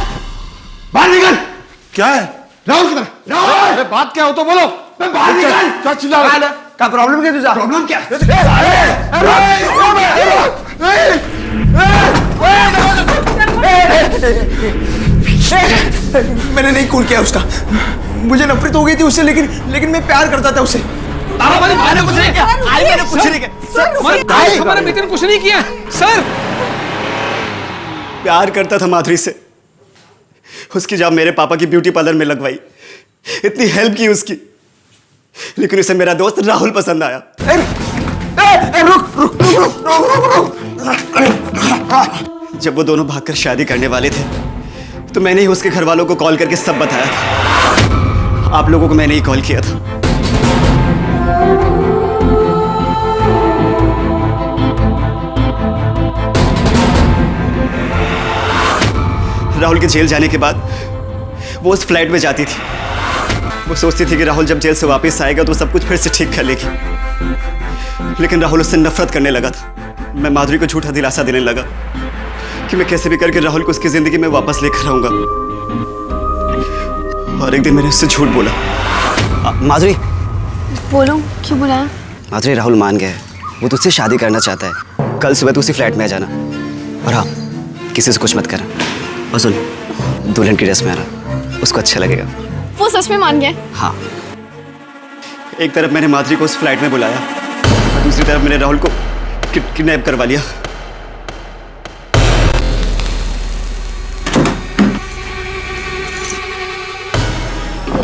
बाहर निकल। क्या है राहुल? किधर? राहुल अरे बात क्या हो तो बोलो। बाहर निकल। क्या चिल्ला रहा है? क्या प्रॉब्लम क्या तुझा? प्रॉब्लम क्या? मैंने नहीं खून किया उसका। मुझे नफरत हो गई थी उससे, लेकिन मैं प्यार करता था उससे। मैंने कुछ नहीं किया। मैंने कुछ नहीं किया। हमारे मित्र ने कुछ नहीं किया सर। प्यार करता था माधुरी से। उसकी जॉब मेरे पापा की ब्यूटी पार्लर में लगवाई, इतनी हेल्प की उसकी, लेकिन उसे मेरा दोस्त राहुल पसंद आया। जब वो दोनों भागकर शादी करने वाले थे तो मैंने ही उसके घर वालों को कॉल करके सब बताया था। आप लोगों को मैंने ही कॉल किया था। राहुल के जेल जाने के बाद वो उस फ्लैट में जाती थी। वो सोचती थी कि राहुल जब जेल से वापस आएगा तो सब कुछ फिर से ठीक कर लेगी, लेकिन राहुल उससे नफरत करने लगा था। मैं माधुरी को झूठा दिलासा देने लगा कि मैं कैसे भी करके राहुल को उसकी जिंदगी में वापस लेकर आऊंगा। और एक दिन मैंने उससे झूठ बोला। माधुरी बोलो, क्यों बुलाया? माधुरी राहुल मान गया है, वो तुझसे शादी करना चाहता है। कल सुबह तू उसी फ्लैट में आ जाना। और हाँ, किसी से कुछ मत करना। और सुन, दुल्हन की ड्रेस में आना, उसको अच्छा लगेगा। वो सच में मान गया? हाँ। एक तरफ मैंने माधुरी को उस फ्लैट में बुलाया और दूसरी तरफ मैंने राहुल को किडनैप करवा लिया।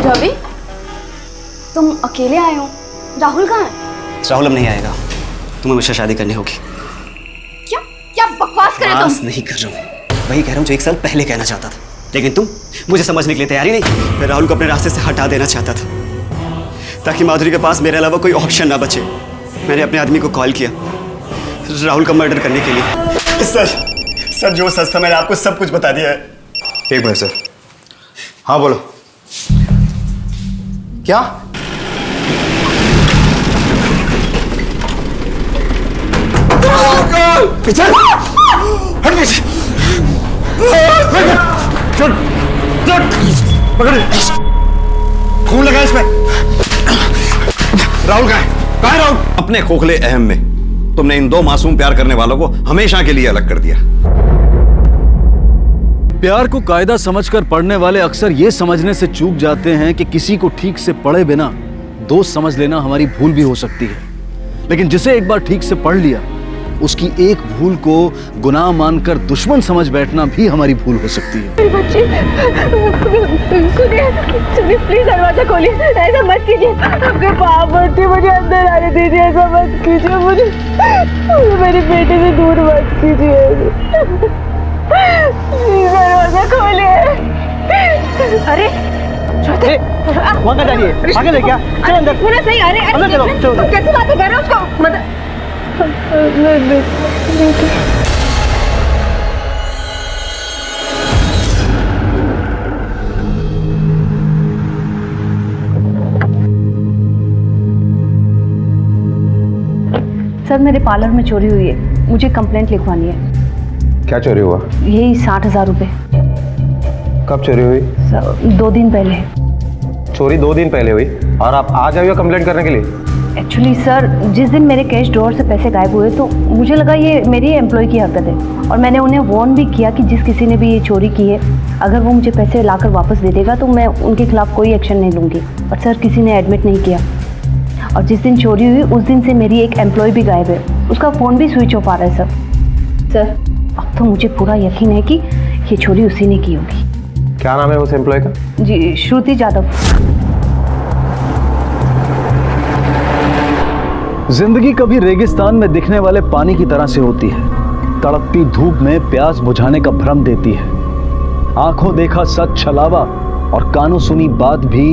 रवि, तुम अकेले आए हो? राहुल कहाँ है? राहुल अब नहीं आएगा। तुम्हें मुझसे शादी करनी होगी। क्या क्या बकवास कर रहे हो तुम? नहीं कर रहा हूँ, वही कह रहा हूँ जो 1 साल पहले कहना चाहता था, लेकिन तुम मुझे समझने के लिए तैयार ही नहीं। मैं राहुल को अपने रास्ते से हटा देना चाहता था ताकि माधुरी के पास मेरे अलावा कोई ऑप्शन ना बचे। मैंने अपने आदमी को कॉल किया राहुल का मर्डर करने के लिए। सर जो सच था मैंने आपको सब कुछ बता दिया है। एक मिनट सर। हाँ बोलो। क्या? चल हट पीछे। चल पकड़, खून लगा इसमें। राहुल कहाँ है राहुल? अपने खोखले अहम में तुमने इन दो मासूम प्यार करने वालों को हमेशा के लिए अलग कर दिया। प्यार को कायदा समझकर पढ़ने वाले अक्सर ये समझने से चूक जाते हैं कि किसी को ठीक से पढ़े बिना दोस्त समझ लेना हमारी भूल भी हो सकती है, लेकिन जिसे एक बार ठीक से पढ़ लिया उसकी एक भूल को गुनाह मानकर दुश्मन समझ बैठना भी हमारी भूल हो सकती है। मेरे बच्चे, सुनिए प्लीज दरवाजा खोलिए, ऐसा मत कीजिए, आपके पाँव पड़ते हैं, मुझे अंदर आने दीजिए, ऐसा मत कीजिए, मुझे मेरे बेटे से दूर मत कीजिए, दरवाजा खोलिए। अरे वहाँ का जाइए, आगे ले क्या? चलो अंदर। पूरा सही, अरे अंदर चलो, चलो। कैसे बातें कर रहे हो उसको? मतलब सर मेरे पार्लर में चोरी हुई है, मुझे कंप्लेंट लिखवानी है। क्या चोरी हुआ? यही 60,000 रुपये। कब चोरी हुई? सर 2 दिन पहले। चोरी 2 दिन पहले हुई और आप आज आए हो कंप्लेंट करने के लिए? एक्चुअली सर जिस दिन मेरे कैश ड्रॉअर से पैसे गायब हुए तो मुझे लगा ये मेरी एम्प्लॉय की हरकत है, और मैंने उन्हें वार्न भी किया कि जिस किसी ने भी ये चोरी की है अगर वो मुझे पैसे लाकर वापस दे देगा तो मैं उनके खिलाफ कोई एक्शन नहीं लूँगी। और सर किसी ने एडमिट नहीं किया, और जिस दिन चोरी हुई उस दिन से मेरी एक एम्प्लॉय भी गायब है, उसका फ़ोन भी स्विच ऑफ आ रहा है सर। अब तो मुझे पूरा यकीन है कि ये चोरी उसी ने की होगी। क्या नाम है उस एम्प्लॉय का? जी श्रुति जादव। जिंदगी कभी रेगिस्तान में दिखने वाले पानी की तरह से होती है, तड़पती धूप में प्यास बुझाने का भ्रम देती है। आंखों देखा सच छलावा और कानों सुनी बात भी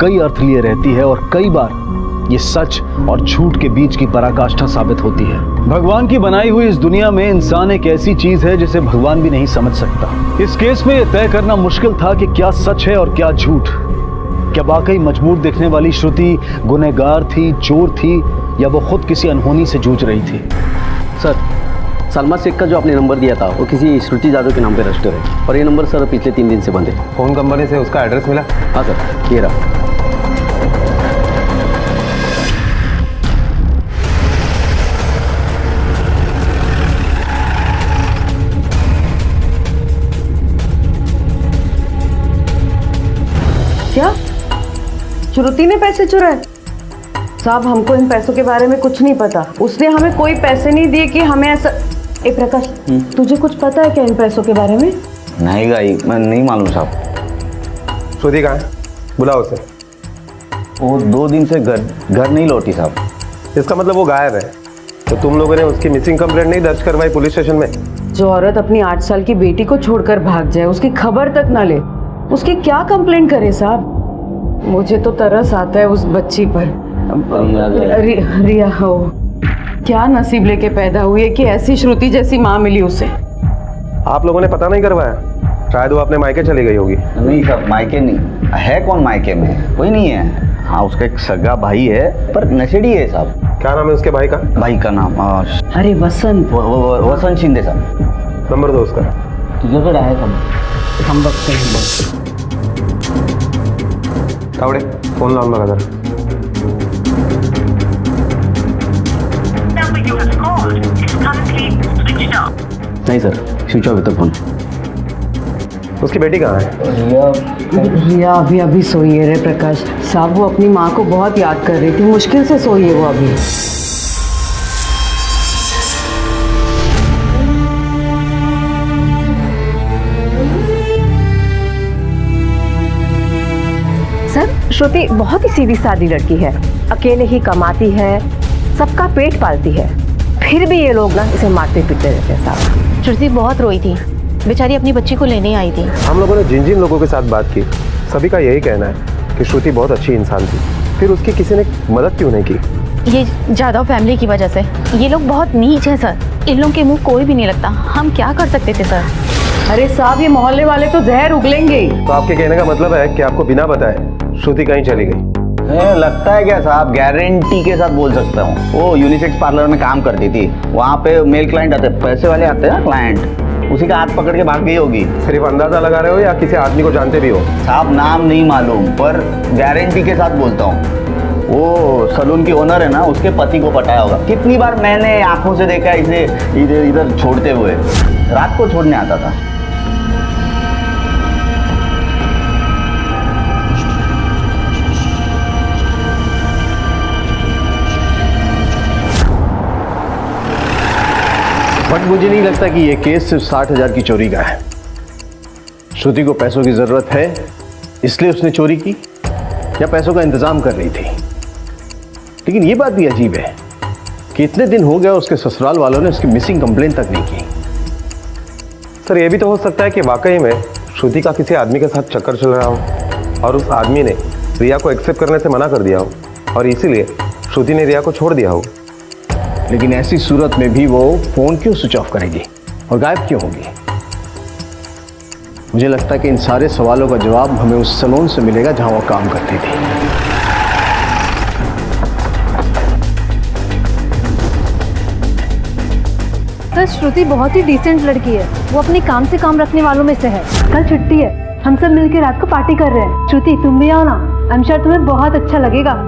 कई अर्थ लिए रहती है, और कई बार ये सच और झूठ के बीच की पराकाष्ठा साबित होती है। भगवान की बनाई हुई इस दुनिया में इंसान एक ऐसी चीज है जिसे भगवान भी नहीं समझ सकता। इस केस में यह तय करना मुश्किल था कि क्या सच है और क्या झूठ। क्या वाकई मजबूर दिखने वाली श्रुति गुनहगार थी, चोर थी, या वो खुद किसी अनहोनी से जूझ रही थी? सर सलमा शेख का जो आपने नंबर दिया था वो किसी श्रुति जादव के नाम पे रजिस्टर है, और ये नंबर सर पिछले 3 दिन से बंद है। फोन कंपनी से उसका एड्रेस मिला? हाँ सर, ये रहा। क्या श्रुति ने पैसे चुराए? साहब हमको इन पैसों के बारे में कुछ नहीं पता, उसने हमें कोई पैसे नहीं दिए कि हमें ऐसा। ए प्रकाश तुझे कुछ पता है क्या इन पैसों के बारे में? नहीं गाई, मैं नहीं मालूम साहब। श्रुति कहाँ है? बुलाओ उसे। वो 2 दिन से घर नहीं लौटी साहब। इसका मतलब वो गायब है। तो तुम लोगों ने उसकी मिसिंग कंप्लेंट नहीं दर्ज करवाई पुलिस स्टेशन में? जो औरत अपनी 8 साल की बेटी को छोड़कर भाग जाए, उसकी खबर तक ना ले, उसकी क्या कंप्लेंट करे साहब? मुझे तो तरस आता है उस बच्ची पर। रिया हो, क्या नसीब लेके पैदा हुई है कि ऐसी श्रुति जैसी माँ मिली उसे। आप लोगों ने पता नहीं करवाया? शायद वो अपने मायके चली गई होगी। नहीं साहब, मायके नहीं है। कौन मायके में? कोई नहीं है। हाँ उसका एक सगा भाई है, पर नशेड़ी है साहब। क्या नाम है उसके भाई का? भाई का नाम अरे वसंत। वसंत शिंदे साहब। नंबर दो उसका। तुझे तो है हम रखते हैं। कावड़े फोन लाऊं लगा जरा। नहीं सर, स्विच ऑफ है फोन। उसकी बेटी कहाँ है? रिया अभी सोई है रे प्रकाश। साहब वो अपनी माँ को बहुत याद कर रही थी, मुश्किल से सोई है वो अभी। सर श्रुति बहुत ही सीधी सादी लड़की है, अकेले ही कमाती है, सबका पेट पालती है, फिर भी ये लोग ना इसे मारते पीटते रहते हैं साहब। श्रुति बहुत रोई थी, बेचारी अपनी बच्ची को लेने आई थी। हम लोगों ने जिन जिन लोगों के साथ बात की सभी का यही कहना है कि श्रुति बहुत अच्छी इंसान थी, फिर उसकी किसी ने मदद क्यों नहीं की? ये जादव फैमिली की वजह से। ये लोग बहुत नीच हैं सर, इन लोगों के मुंह कोई भी नहीं लगता। हम क्या कर सकते थे सर? अरे साहब, ये मोहल्ले वाले तो जहर उगलेंगे। तो आपके कहने का मतलब है कि आपको बिना बताए श्रुति कहीं चली गई? लगता है क्या साहब, गारंटी के साथ बोल सकता हूँ। वो यूनिसेक्स पार्लर में काम करती थी, वहाँ पे मेल क्लाइंट आते, पैसे वाले आते हैं ना क्लाइंट, उसी का हाथ पकड़ के भाग गई होगी। सिर्फ अंदाजा लगा रहे हो या किसी आदमी को जानते भी हो? साहब नाम नहीं मालूम, पर गारंटी के साथ बोलता हूँ। वो सलून की ओनर है ना, उसके पति को पटाया होगा। कितनी बार मैंने आंखों से देखा इसे इधर इधर छोड़ते हुए, रात को छोड़ने आता था। बट मुझे नहीं लगता कि ये केस सिर्फ 60,000 की चोरी का है। श्रुति को पैसों की जरूरत है इसलिए उसने चोरी की, या पैसों का इंतजाम कर रही थी। लेकिन ये बात भी अजीब है कि इतने दिन हो गया उसके ससुराल वालों ने उसकी मिसिंग कंप्लेंट तक नहीं की। सर ये भी तो हो सकता है कि वाकई में श्रुति का किसी आदमी के साथ चक्कर चल रहा हो और उस आदमी ने रिया को एक्सेप्ट करने से मना कर दिया हो और इसीलिए श्रुति ने रिया को छोड़ दिया हो। लेकिन ऐसी सूरत में भी वो फोन क्यों स्विच ऑफ करेगी और गायब क्यों होगी? मुझे लगता है कि इन सारे सवालों का जवाब हमें उस सैलून से मिलेगा जहां वो काम करती थी। सर, श्रुति बहुत ही डिसेंट लड़की है। वो अपने काम से काम रखने वालों में से है। कल छुट्टी है, हम सब मिलकर रात को पार्टी कर रहे हैं। श्रुति तुम भी आओ ना, आई एम श्योर तुम्हें बहुत अच्छा लगेगा।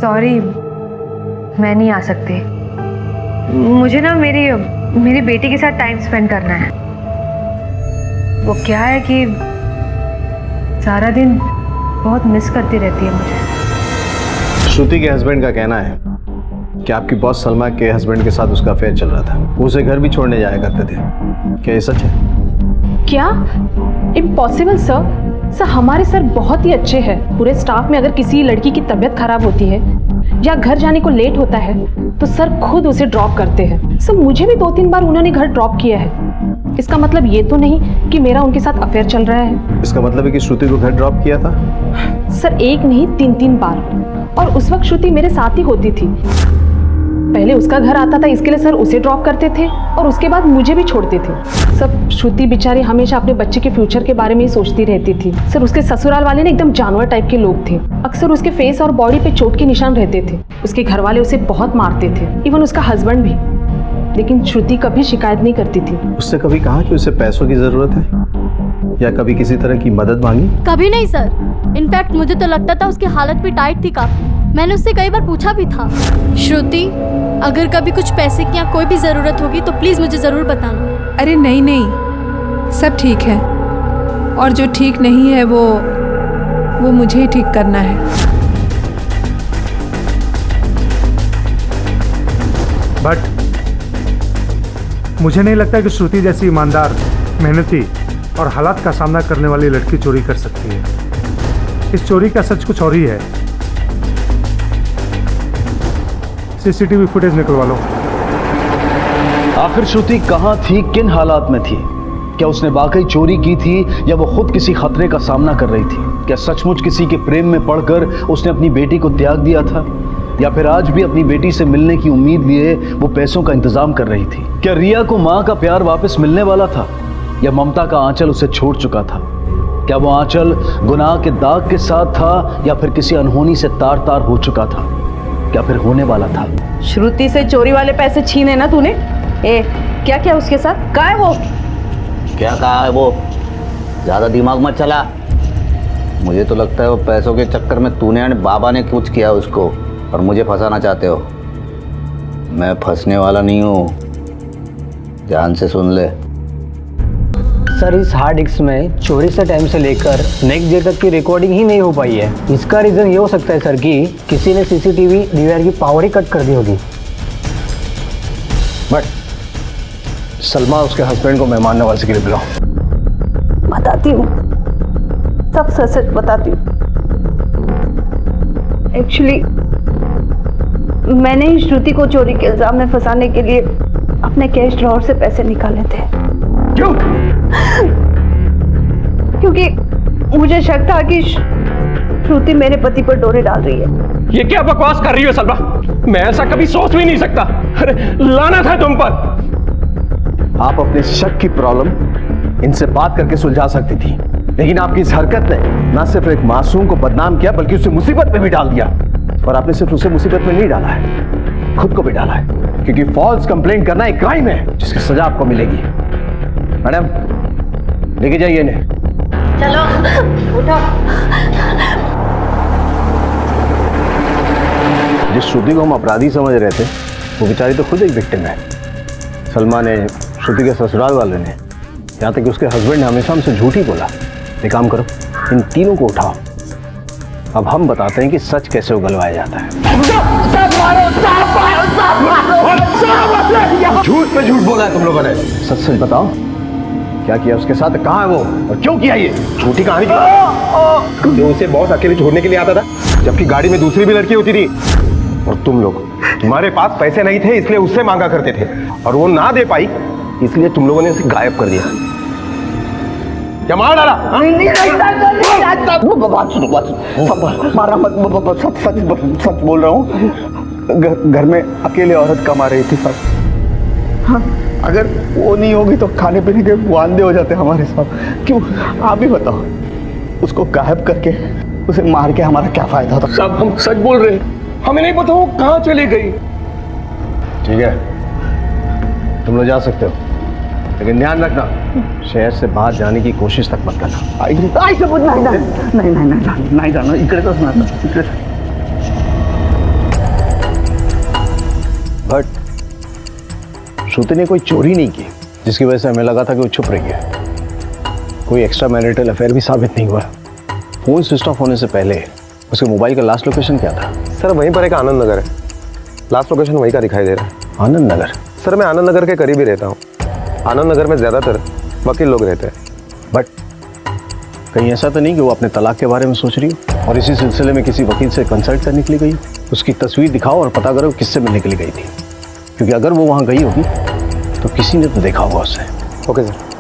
सॉरी, मैं नहीं आ सकती। मुझे ना मेरी बेटी के साथ टाइम स्पेंड करना है। वो क्या है कि सारा दिन बहुत मिस करती रहती है मुझे। श्रुति के हस्बैंड का कहना है कि आपकी बॉस सलमा के हस्बैंड के साथ उसका अफेयर चल रहा था। वो उसे घर भी छोड़ने जाया करते थे। क्या ये सच है? क्या? Impossible sir. सर हमारे सर बहुत ही अच्छे हैं। पूरे स्टाफ में अगर किसी लड़की की तबीयत खराब होती है या घर जाने को लेट होता है तो सर खुद उसे ड्रॉप करते हैं। सर मुझे भी 2-3 बार उन्होंने घर ड्रॉप किया है। इसका मतलब ये तो नहीं कि मेरा उनके साथ अफेयर चल रहा है। इसका मतलब है कि श्रुति को घर ड्रॉप किया था? सर 1 नहीं 3-3 बार, और उस वक्त श्रुति मेरे साथ ही होती थी। पहले उसका घर आता था, इसके लिए सर उसे ड्रॉप करते थे और उसके बाद मुझे भी छोड़ते थे। सब श्रुति बेचारी हमेशा अपने बच्चे के फ्यूचर के बारे में ही सोचती रहती थी। सर उसके ससुराल वाले ने एकदम जानवर टाइप के लोग थे। अक्सर उसके फेस और बॉडी पे चोट के निशान रहते थे। उसके घर वाले उसे बहुत मारते थे, इवन उसका हस्बैंड भी। लेकिन श्रुति कभी शिकायत नहीं करती थी। उससे कभी कहा कि उसे पैसों की जरूरत है या कभी किसी तरह की मदद मांगी? कभी नहीं सर। इनफैक्ट मुझे तो लगता था उसकी हालत भी टाइट थी काफी। मैंने उससे कई बार पूछा भी था, श्रुति अगर कभी कुछ पैसे की या कोई भी ज़रूरत होगी तो प्लीज़ मुझे ज़रूर बताना। अरे नहीं नहीं, सब ठीक है, और जो ठीक नहीं है वो मुझे ही ठीक करना है। बट मुझे नहीं लगता कि श्रुति जैसी ईमानदार, मेहनती और हालात का सामना करने वाली लड़की चोरी कर सकती है। इस चोरी का सच कुछ और ही है। सीसीटीवी फुटेज निकलवा लो। आखिर श्रुति कहाँ थी, किन हालात में थी? क्या उसने वाकई चोरी की थी या वो खुद किसी खतरे का सामना कर रही थी? क्या सचमुच किसी के प्रेम में पड़कर उसने अपनी बेटी को त्याग दिया था, या फिर आज भी अपनी बेटी से मिलने की उम्मीद लिए वो पैसों का इंतजाम कर रही थी? क्या रिया को माँ का प्यार वापस मिलने वाला था, या ममता का आंचल उसे छोड़ चुका था? क्या वो आंचल गुनाह के दाग के साथ था या फिर किसी अनहोनी से तार तार हो चुका था? क्या फिर होने वाला था? श्रुति से चोरी वाले पैसे छीने ना तूने? क्या क्या उसके साथ? कहाँ है वो? क्या कहा है वो? ज्यादा दिमाग मत चला। मुझे तो लगता है वो पैसों के चक्कर में तूने और बाबा ने कुछ किया उसको और मुझे फंसाना चाहते हो। मैं फंसने वाला नहीं हूँ, ध्यान से सुन ले। सर इस हार्ड डिस्क में चोरी से टाइम से लेकर नेक्स्ट डे तक की रिकॉर्डिंग ही नहीं हो पाई है। इसका रीज़न ये हो सकता है सर कि किसी ने सीसीटीवी डीवीआर की पावर ही कट कर दी होगी। बट सलमा उसके हस्बैंड को मेहमान नवाजी के लिए बुलाओ। बताती हूँ, सब सच सच बताती हूँ। एक्चुअली मैंने ही श्रुति को चोरी के इल्जाम में फंसाने के लिए अपने कैश ड्रॉअर से पैसे निकाले थे। क्यों? क्योंकि मुझे शक था कि श्रुति मेरे पति पर डोरे डाल रही है। ये क्या बकवास कर रही हो सलमा? मैं ऐसा कभी सोच भी नहीं सकता। अरे लानत है तुम पर। आप अपने शक की प्रॉब्लम इनसे बात करके सुलझा सकती थी, लेकिन आपकी इस हरकत ने न सिर्फ एक मासूम को बदनाम किया बल्कि उसे मुसीबत में भी डाल दिया। और आपने सिर्फ उसे मुसीबत में नहीं डाला है, खुद को भी डाला है, क्योंकि फॉल्स कंप्लेंट करना एक क्राइम है जिसकी सजा आपको मिलेगी। मैडम लेके जाइए इन्हें। चलो उठो। जिस श्रुति को हम अपराधी समझ रहे थे वो बेचारी तो खुद एक विक्टिम है। सलमा ने, श्रुति के ससुराल वाले ने, यहाँ तक कि उसके हस्बैंड ने हमेशा हमसे झूठ ही बोला। एक काम करो, इन तीनों को उठाओ, अब हम बताते हैं कि सच कैसे उगलवाया जाता है। झूठ पे झूठ बोला है तुम लोगों ने। सच सच बताओ, क्या किया उसके साथ, कहाँ है वो और क्यों किया ये झूठी कहानी? जो उसे बॉस अकेले छोड़ने के लिए आता था, जबकि गाड़ी में दूसरी भी लड़की होती थी। और तुम लोग, तुम्हारे पास पैसे नहीं थे इसलिए उससे मांगा करते थे, और वो ना दे पाई इसलिए तुम लोगों ने उसे गायब कर दिया। क्या मार डाला? बात सुनो, मारा मत, सच बोल रहा हूँ। घर में अकेले औरत कमा रही थी साहब। हाँ, अगर वो नहीं होगी तो खाने पीने के वांदे हो जाते हमारे साथ। क्यों, आप भी बताओ, उसको गायब करके उसे मार के हमारा क्या फायदा था? साहब हम सच बोल रहे हैं, हमें नहीं पता वो कहाँ चली गई। ठीक है, तुम लोग जा सकते हो, लेकिन ध्यान रखना शहर से बाहर जाने की कोशिश तक मत करना। नहीं जाना, इकडे तो सुना, इकडे। बट श्रुति ने कोई चोरी नहीं की जिसकी वजह से हमें लगा था कि वो छुप रही है। कोई एक्स्ट्रा मैरिटल अफेयर भी साबित नहीं हुआ। फोन स्विच ऑफ होने से पहले उसके मोबाइल का लास्ट लोकेशन क्या था? सर वहीं पर एक आनंद नगर है, लास्ट लोकेशन वहीं का दिखाई दे रहा है। आनंद नगर? सर मैं आनंद नगर के करीब ही रहता हूँ। आनंद नगर में ज्यादातर वकील लोग रहते हैं। बट कहीं ऐसा तो नहीं कि वो अपने तलाक के बारे में सोच रही हो और इसी सिलसिले में किसी वकील से कंसल्ट करने के लिए गई? उसकी तस्वीर दिखाओ और पता करो किससे मिलने के लिए गई थी, क्योंकि अगर वो वहाँ गई होगी तो किसी ने तो देखा होगा उसे। Okay sir.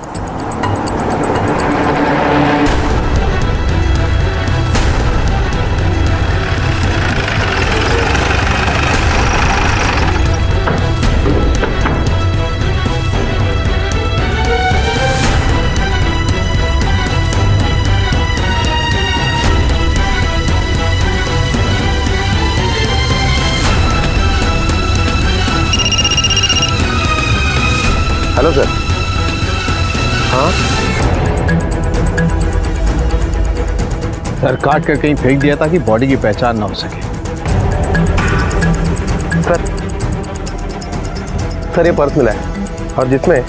Hello sir. हाँ सर, काट कर कहीं फेंक दिया ताकि बॉडी की पहचान ना हो सके। सर ये पर्स मिला है और जिसमें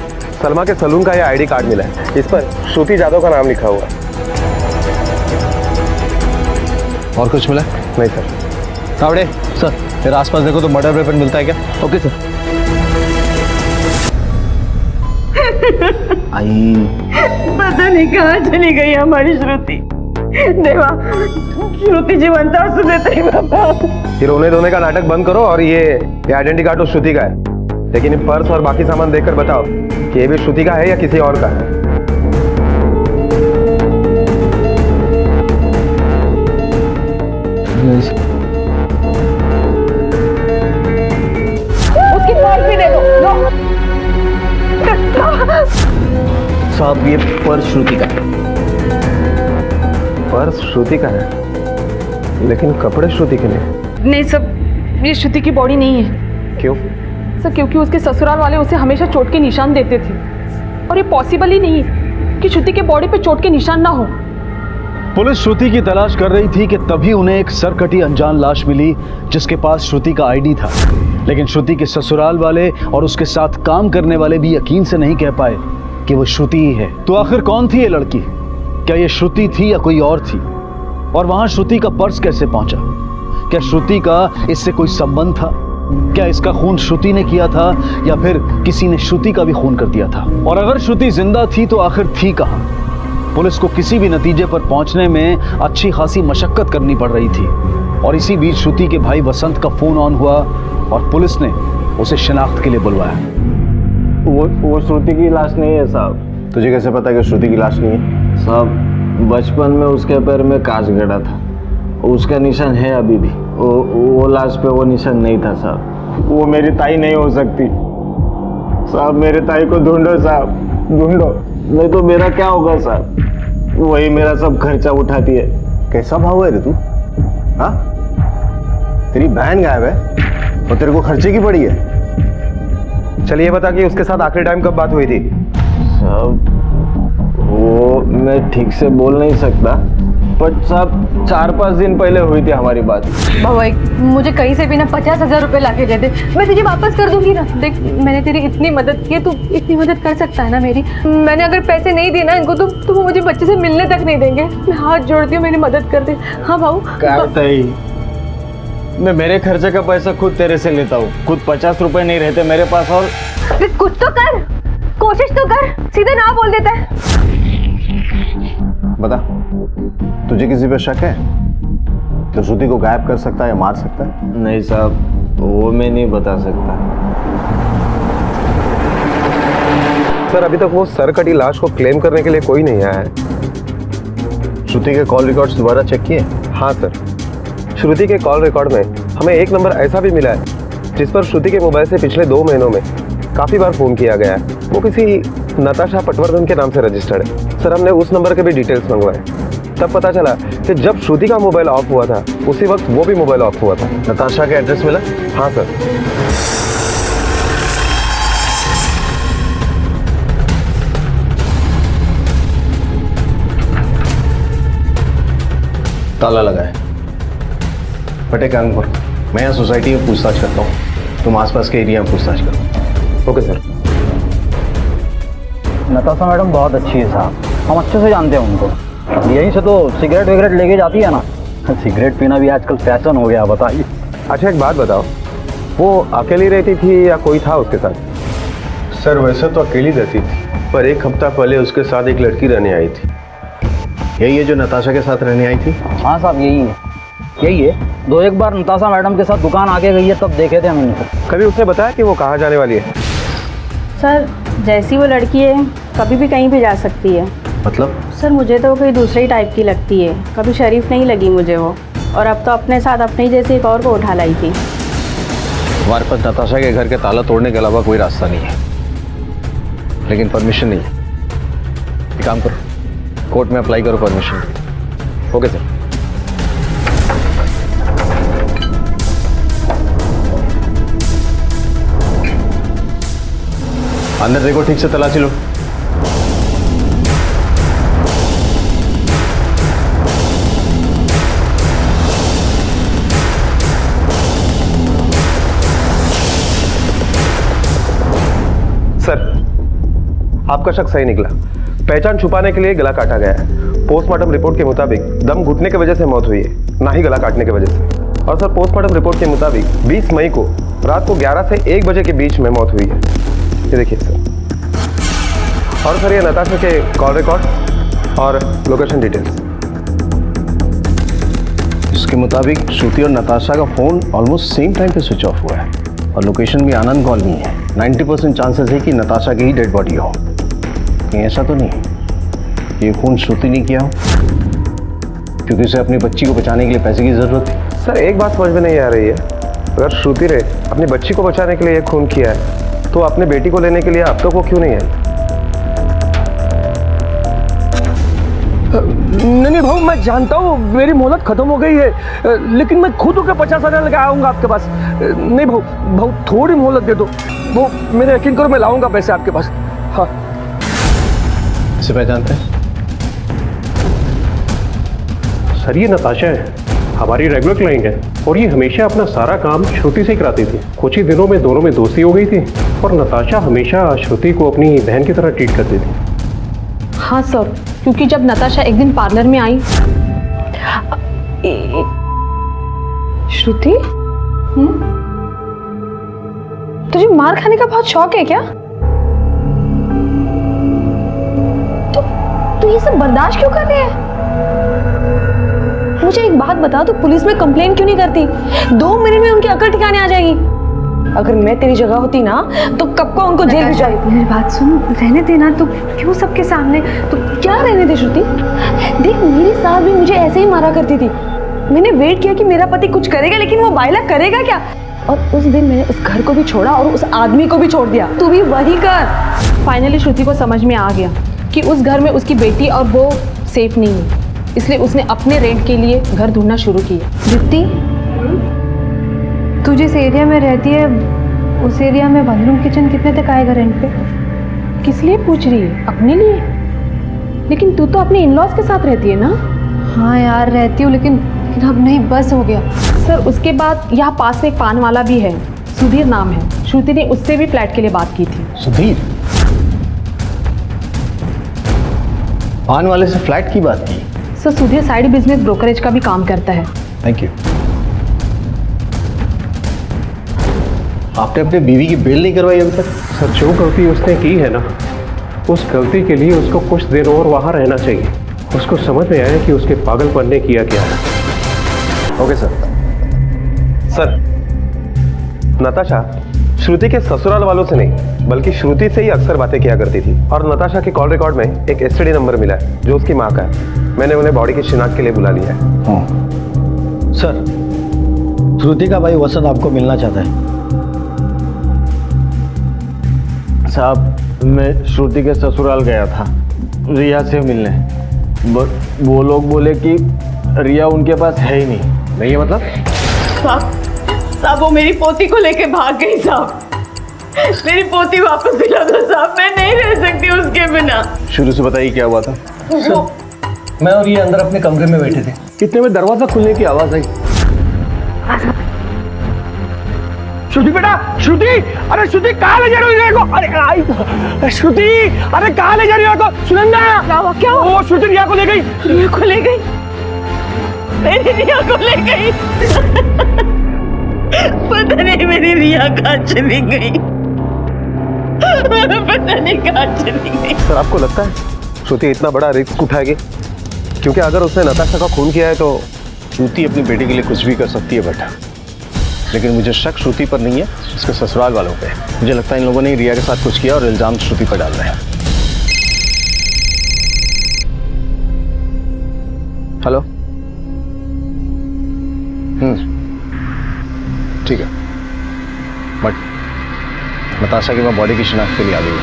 सलमा के सलून का ये आईडी कार्ड मिला है, इस पर श्रुति जादव का नाम लिखा हुआ है। और कुछ मिला? नहीं सर। तावड़े सर, फिर आसपास देखो तो मर्डर वेपन मिलता है क्या? Okay sir. आई पता नहीं कहाँ चली गई हमारी श्रुति। देवा, श्रुति जीवंत आंसू देते ही बाबा। ये रोने धोने का नाटक बंद करो और ये आइडेंटिटी कार्ड तो श्रुति का है, लेकिन ये पर्स और बाकी सामान देखकर बताओ कि ये भी श्रुति का है या किसी और का है। उसकी पर्स भी दे दो। साहब ये पर्स श्रुति का है। पर्स श्रुति का है, लेकिन कपड़े श्रुति के नहीं। नहीं सर, ये श्रुति की बॉडी नहीं है। क्यों? सर क्योंकि उसके ससुराल वाले उसे हमेशा चोट के निशान देते थे और ये पॉसिबल ही नहीं है कि श्रुति के बॉडी पे चोट के निशान ना हो। पुलिस श्रुति की तलाश कर रही थी कि तभी उन्हें एक सरकटी अनजान लाश मिली जिसके पास श्रुति का आईडी था। लेकिन श्रुति के ससुराल वाले और उसके साथ काम करने वाले भी यकीन से नहीं कह पाए कि वो श्रुति ही है। तो आखिर कौन थी ये लड़की? क्या ये श्रुति थी या कोई और थी? और वहां श्रुति का पर्स कैसे पहुंचा? क्या श्रुति का इससे कोई संबंध था? क्या इसका खून श्रुति ने किया था या फिर किसी ने श्रुति का भी खून कर दिया था? और अगर श्रुति जिंदा थी तो आखिर थी कहां? पुलिस को किसी भी नतीजे पर पहुंचने में अच्छी खासी मशक्कत करनी पड़ रही थी। और इसी बीच श्रुति के भाई वसंत का फोन ऑन हुआ और पुलिस ने उसे शिनाख्त के लिए बुलवाया। वो श्रुति की लाश नहीं है साहब। तुझे कैसे पता कि श्रुति की लाश नहीं है? साहब बचपन में उसके पैर में कांच गड़ा था, उसका निशान है अभी भी। वो लाश पे वो निशान नहीं था साहब। वो मेरी ताई नहीं हो सकती। साहब मेरे ताई को ढूंढो साहब, ढूंढो, नहीं तो मेरा क्या होगा साहब। वही मेरा सब खर्चा उठाती है। कैसा भाव है रे तू? हाँ, तेरी बहन गायब है और तेरे को खर्चे की पड़ी है। चलिए बता कि उसके साथ आखिरी टाइम कब बात हुई थी? साहब वो मैं ठीक से बोल नहीं सकता, पर साहब 4-5 दिन पहले हुई थी हमारी बात। भाई मुझे कहीं से भी ना 50,000 रुपए लाके दे दे, मैं तुझे वापस कर दूंगी ना। देख मैंने तेरी इतनी मदद की है, तू इतनी मदद कर सकता है ना मेरी। मैंने अगर पैसे नहीं दिए ना इनको तो वो मुझे बच्चे से मिलने तक नहीं देंगे। मैं हाथ जोड़ती हूँ, मेरी मदद कर दे। हाँ भाऊ, मैं मेरे खर्चे का पैसा खुद तेरे से लेता हूँ, खुद 50 रुपए नहीं रहते मेरे पास। और कुछ तो कर, कोशिश तो कर, सीधे ना बोल देता है। बता, तुझे किसी पे शक है? तो श्रुति को गायब कर सकता है या मार सकता है? नहीं साहब, वो मैं नहीं बता सकता। सर अभी तक वो सर कटी लाश को क्लेम करने के लिए कोई नहीं आया है। श्रुति के कॉल रिकॉर्ड्स दोबारा चेक किए? हाँ सर, श्रुति के कॉल रिकॉर्ड में हमें एक नंबर ऐसा भी मिला है जिस पर श्रुति के मोबाइल से पिछले 2 महीनों में काफी बार फोन किया गया है। वो किसी नताशा पटवर्धन के नाम से रजिस्टर्ड है। सर हमने उस नंबर के भी डिटेल्स मंगवाए, तब पता चला कि जब श्रुति का मोबाइल ऑफ हुआ था उसी वक्त वो भी मोबाइल ऑफ हुआ था। नताशा का एड्रेस मिला? हाँ सर। ताला लगा है। फटे कानपुर, मैं यहाँ सोसाइटी में पूछताछ करता हूँ, तुम आसपास के एरिया में पूछताछ करो। Okay sir. नताशा मैडम बहुत अच्छी है साहब, हम अच्छे से जानते हैं उनको। यहीं से तो सिगरेट वगैरह लेके जाती है ना। सिगरेट पीना भी आजकल फैशन हो गया, बताइए। अच्छा एक बात बताओ, वो अकेली रहती थी या कोई था उसके साथ? सर वैसे तो अकेली रहती थी, पर 1 हफ्ता पहले उसके साथ एक लड़की रहने आई थी। यही है जो नताशा के साथ रहने आई थी? हाँ साहब यही है, यही है। 2-1 बार नताशा मैडम के साथ दुकान आके गई है, तब देखे थे हमने। कभी उसने बताया कि वो कहाँ जाने वाली है? सर जैसी वो लड़की है कभी भी कहीं भी जा सकती है। मतलब? सर मुझे तो वो कोई दूसरे ही टाइप की लगती है, कभी शरीफ नहीं लगी मुझे वो। और अब तो अपने साथ अपने ही जैसे एक और को उठा लाई थी। हमारे पास नताशा के घर के ताला तोड़ने के अलावा कोई रास्ता नहीं है, लेकिन परमिशन नहीं है। एक काम करो, कोर्ट में अप्लाई करो परमिशन। Okay sir. अंदर देखो, ठीक से तलाशी लो। सर आपका शक सही निकला, पहचान छुपाने के लिए गला काटा गया है। पोस्टमार्टम रिपोर्ट के मुताबिक दम घुटने की वजह से मौत हुई है, ना ही गला काटने की वजह से। और सर पोस्टमार्टम रिपोर्ट के मुताबिक 20 मई को रात को 11 से 1 बजे के बीच में मौत हुई है। ये देखिए सर। और सर ये नताशा के कॉल रिकॉर्ड और लोकेशन डिटेल्स। इसके मुताबिक श्रुति और नताशा का फोन ऑलमोस्ट सेम टाइम पे स्विच ऑफ हुआ है और लोकेशन भी आनंद कॉलोनी है। 90% चांसेस है कि नताशा की ही डेड बॉडी हो। कहीं ऐसा तो नहीं ये खून श्रुति ने किया हो, क्योंकि उसे अपनी बच्ची को बचाने के लिए पैसे की जरूरत थी। सर एक बात समझ में नहीं आ रही है, अगर श्रुति ने अपनी बच्ची को बचाने के लिए खून किया है तो अपने बेटी को लेने के लिए अब तक वो क्यों नहीं है? नहीं भाऊ, मैं जानता हूँ मेरी मोहलत खत्म हो गई है, लेकिन मैं खुद होकर 50,000 लेकर आऊंगा आपके पास। नहीं भाऊ थोड़ी मोहलत दे दो। वो मेरे यकीन करो, मैं लाऊंगा पैसे आपके पास। हाँ। इसे पहचानते हैं? सर ये नताशा है, हमारी रेगुलर क्लाइंट है और ये हमेशा अपना सारा काम श्रुति से ही कराती थी। कुछ ही दिनों में दोनों में दोस्ती हो गई थी और नताशा हमेशा श्रुति को अपनी बहन की तरह ट्रीट करती थी। हाँ सर, क्योंकि जब नताशा एक दिन पार्लर में आई। श्रुति, तुझे मार खाने का बहुत शौक है क्या? तू ये सब बर्दाश्त क्यों कर रही है? मुझे एक बात बता, तू पुलिस में कंप्लेन क्यों नहीं करती? 2 मिनट में उनकी अकल ठिकाने आ जाएगी। अगर मैं तेरी जगह होती ना तो कब को उनको जेल भिजवाई। मेरी बात सुन, रहने देना। तो क्यों सबके सामने? तो क्या रहने दे श्रुति? देख मेरी सास भी मुझे ऐसे ही मारा करती थी। मैंने वेट किया कि मेरा पति कुछ करेगा, लेकिन वो बायला करेगा क्या? और उस दिन मैंने उस घर को भी छोड़ा और उस आदमी को भी छोड़ दिया। तू भी वही कर। फाइनली श्रुति को समझ में आ गया कि उस घर में उसकी बेटी और वो सेफ नहीं है, इसलिए उसने अपने रेंट के लिए घर ढूंढना शुरू किया। दीप्ति, तू जिस एरिया में रहती है उस एरिया में वन रूम किचन कितने तक आएगा रेंट पे? किस लिए पूछ रही है? अपने लिए? लेकिन तू तो अपने इन-लॉज के साथ रहती है ना? हाँ यार रहती हूँ, लेकिन अब नहीं, बस हो गया। सर उसके बाद यहाँ पास में एक पान वाला भी है, सुधीर नाम है। श्रुति ने उससे भी फ्लैट के लिए बात की थी। सुधीर? पान वाले से फ्लैट की बात की? Sir Sudhir side business brokerage का भी काम करता है। Thank you. आपने अपने बीवी की बेल नहीं करवाई अभी तक? सर जो गलती उसने की है ना, उस गलती के लिए उसको कुछ देर और वहाँ रहना चाहिए। उसको समझ में आया कि उसके पागलपन ने किया क्या है। Okay sir. सर, नताशा श्रुति के ससुराल वालों से नहीं बल्कि श्रुति से ही अक्सर बातें किया करती थी, और नताशा के कॉल रिकॉर्ड में एक एसटीडी नंबर मिला है जो उसकी माँ का है। मैंने उन्हें बॉडी की शिनाख्त के लिए बुला लिया है। सर, श्रुति का भाई वसंत आपको मिलना चाहता है। साहब, मैं श्रुति के ससुराल गया था रिया से मिलने, बट वो लोग बोले कि रिया उनके पास है ही नहीं है। मतलब साहब वो मेरी पोती को लेके भाग गई साहब। मेरी पोती वापस दिला दो साहब, मैं नहीं रह सकती उसके बिना। शुरू से बताइए क्या हुआ था। मैं और ये अंदर अपने कमरे में बैठे थे, इतने में दरवाजा खुलने की आवाज आई। श्रुति बेटा, श्रुति, अरे श्रुति कहाँ ले जा रही हो को? अरे श्रुति, अरे कहाँ ले जा रही हो को? सुनंदा, क्या हुआ? वो श्रुति रिया को ले गई। रिया को ले गई? मेरी रिया को ले गई? पता नहीं मेरी रिया कहाँ चली गई, पता नहीं कहाँ चली गई। सर आपको लगता है श्रुति इतना बड़ा रिस्क उठाएगी? क्योंकि अगर उसने नताशा का खून किया है तो श्रुति अपनी बेटी के लिए कुछ भी कर सकती है बेटा, लेकिन मुझे शक श्रुति पर नहीं है, उसके ससुराल वालों पे। मुझे लगता है इन लोगों ने रिया के साथ कुछ किया और इल्जाम श्रुति पर डाल रहे हैं। हेलो, ठीक है, बट नताशा की मैं बॉडी की शिनाख्त के लिए आ गई हूँ।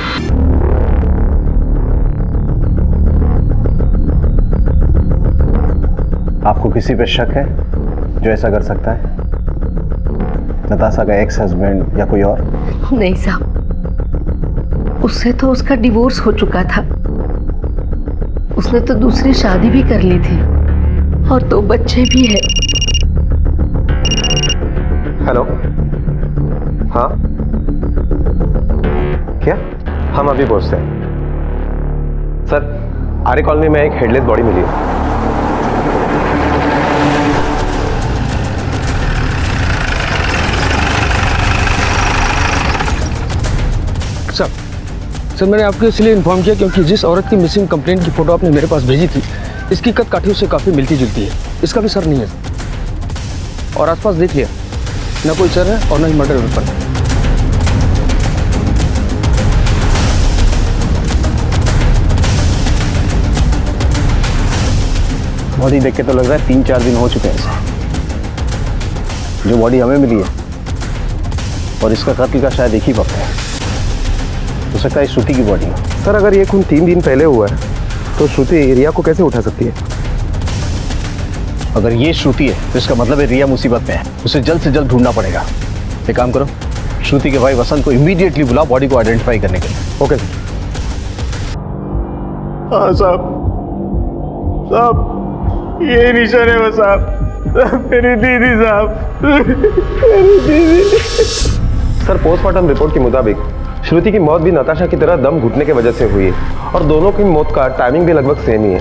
आपको किसी पे शक है जो ऐसा कर सकता है? नताशा का एक्स हस्बैंड या कोई और? नहीं साहब, उससे तो उसका डिवोर्स हो चुका था। उसने तो दूसरी शादी भी कर ली थी और 2 बच्चे भी हैं। हेलो, हाँ क्या? हम अभी पहुंचते हैं। सर, आर्य कॉलोनी में एक हेडलेस बॉडी मिली है। सर मैंने आपको इसलिए इन्फॉर्म किया क्योंकि जिस औरत की मिसिंग कंप्लेंट की फोटो आपने मेरे पास भेजी थी, इसकी कद काठी उससे काफ़ी मिलती जुलती है। इसका भी सर नहीं है, और आसपास देख लिया, ना कोई सर है और ना ही मर्डर वेपन है। बॉडी देख के तो लग रहा है 3-4 दिन हो चुके हैं इसे। जो बॉडी हमें मिली है और इसका कत्ल का शायद एक ही वक्त है। हो सकता है श्रुति की बॉडी हो। सर अगर ये खून 3 दिन पहले हुआ है तो श्रुति रिया को कैसे उठा सकती है? अगर ये श्रुति है तो इसका मतलब है रिया मुसीबत में है। उसे जल्द से जल्द ढूंढना पड़ेगा। एक काम करो, श्रुति के भाई वसंत को इमीडिएटली बुलाओ बॉडी को आइडेंटिफाई करने के लिए। ओके हाँ साहब, ये निशान है वो साहब, मेरी दीदी साहब, मेरी दीदी। सर पोस्टमार्टम रिपोर्ट के मुताबिक श्रुति की मौत भी नताशा की तरह दम घुटने की वजह से हुई है, और दोनों की मौत का टाइमिंग भी लगभग सेम ही है।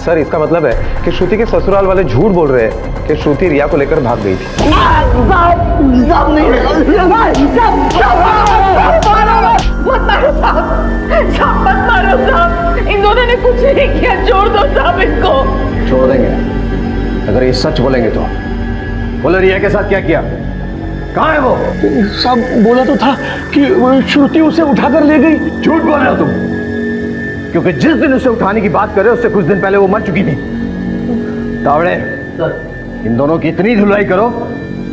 सर इसका मतलब है कि श्रुति के ससुराल वाले झूठ बोल रहे हैं कि श्रुति रिया को लेकर भाग गई थी। इन दोनों ने कुछ नहीं किया, छोड़ दो साहब इनको। छोड़ देंगे अगर ये सच बोलेंगे तो। बोलो रिया के साथ क्या किया? कहाँ है वो? साहब बोला तो था कि श्रुति उसे उठाकर ले गई। झूठ बोल रहे हो तुम, क्योंकि जिस दिन उसे उठाने की बात कर रहे हो उससे कुछ दिन पहले वो मर चुकी थी। तावड़े, इन दोनों की इतनी धुलाई करो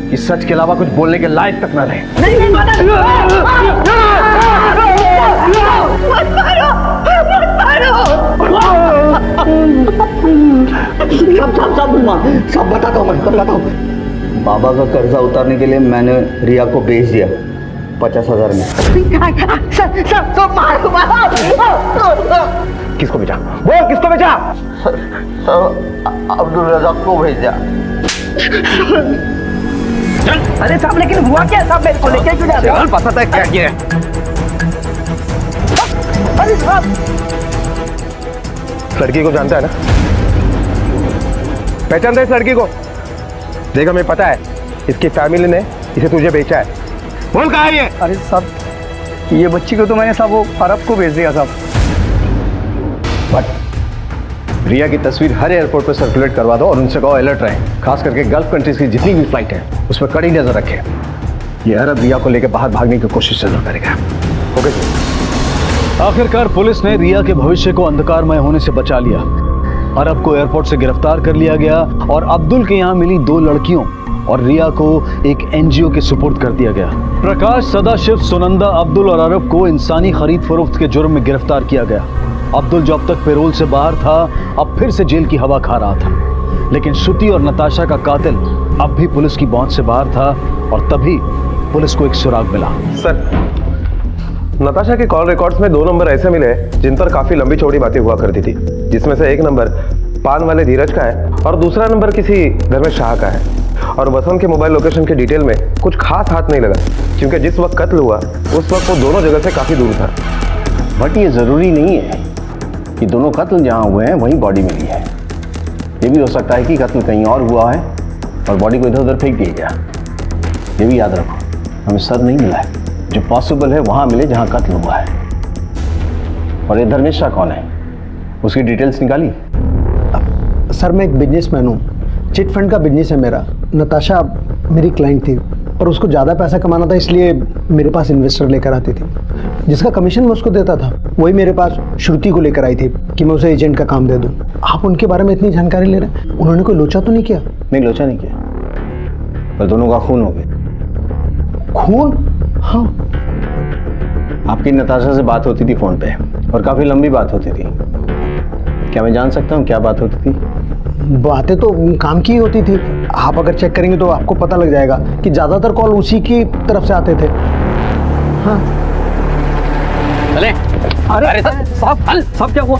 कि सच के अलावा कुछ बोलने के लायक तक ना रहे। नहीं मत मारो। सब बताता हूँ। बाबा का कर्जा उतारने के लिए मैंने रिया को भेज दिया 50,000 में। किसको भेजा? बोल किसको भेजा? अब्दुल रज़ाक को भेज दिया। अरे साहब लेकिन हुआ क्या साहब? मेरे को लेके क्यों जा रहे हो? पता था क्या किया है? अरे साहब लड़की को जानता है ना? पहचानता है इस लड़की को? देखा, मैं पता है इसकी फैमिली ने इसे तुझे बेचा है। बोल कहाँ है ये? अरे साहब ये बच्ची को तो मैंने साहब वो अरब को भेज दिया साहब। बट रिया की तस्वीर हर एयरपोर्ट पर सर्कुलेट करवा दो और उनसे कहो अलर्ट रहे, खास करके गल्फ कंट्रीज की जितनी भी फ्लाइट है उस पर कड़ी नजर रखें। ये अरब रिया को लेकर बाहर भागने की कोशिश जरूर करेगा। ओके। आखिरकार पुलिस ने रिया के भविष्य को अंधकारमय होने से बचा लिया। अरब को एयरपोर्ट से गिरफ्तार कर लिया गया और अब्दुल के यहाँ मिली 2 लड़कियों और रिया को एक एनजीओ के सुपुर्द कर दिया गया। प्रकाश, सदाशिव, सुनंदा, अब्दुल और अरब को इंसानी खरीद फरोख्त के जुर्म में गिरफ्तार किया गया। अब्दुल जो अब तक पैरोल से बाहर था, अब फिर से जेल की हवा खा रहा था। लेकिन श्रुति और नताशा का कातिल अब भी पुलिस की पहुंच से बाहर था और तभी पुलिस को एक सुराग मिला। सर, नताशा के कॉल रिकॉर्ड्स में 2 नंबर ऐसे मिले जिन पर काफी लंबी चौड़ी बातें हुआ करती थी, जिसमें से एक नंबर पान वाले धीरज का है और दूसरा नंबर किसी धर्मेश शाह का है। और वसंत के मोबाइल लोकेशन के डिटेल में कुछ खास हाथ नहीं लगा, क्योंकि जिस वक्त कत्ल हुआ उस वक्त वो दोनों जगह से काफी दूर था। बट ये जरूरी नहीं है कि दोनों कत्ल जहाँ हुए हैं वहीं बॉडी मिली है। ये भी हो सकता है कि कत्ल कहीं और हुआ है और बॉडी को इधर उधर फेंक दिया गया। ये भी याद रखो, हमें सर नहीं मिला है। जो पॉसिबल है वहाँ मिले जहाँ कत्ल हुआ है। और ये धर्मेश शाह कौन है, उसकी डिटेल्स निकाली? सर मैं एक बिजनेसमैन हूँ, चिट फंड का बिजनेस है मेरा। नताशा मेरी क्लाइंट थी और उसको ज़्यादा पैसा कमाना था, इसलिए मेरे पास इन्वेस्टर लेकर आती थी। जिसका कमीशन मैं उसको देता था वही मेरे पास श्रुति को लेकर आई थी कि मैं उसे एजेंट का काम दे दूँ। आप उनके बारे में इतनी जानकारी ले रहे हैं, उन्होंने कोई लोचा तो नहीं किया? नहीं, लोचा नहीं किया, पर दोनों का खून हो गया। खून? हाँ। आपकी नताशा से बात होती थी फोन पे और काफी लंबी बात होती थी। क्या मैं जान सकता हूँ क्या बात होती थी? बातें तो काम की होती थी। आप अगर चेक करेंगे तो आपको पता लग जाएगा कि ज्यादातर कॉल उसी की तरफ से आते थे। हाँ। चले। अरे साहब क्या हुआ?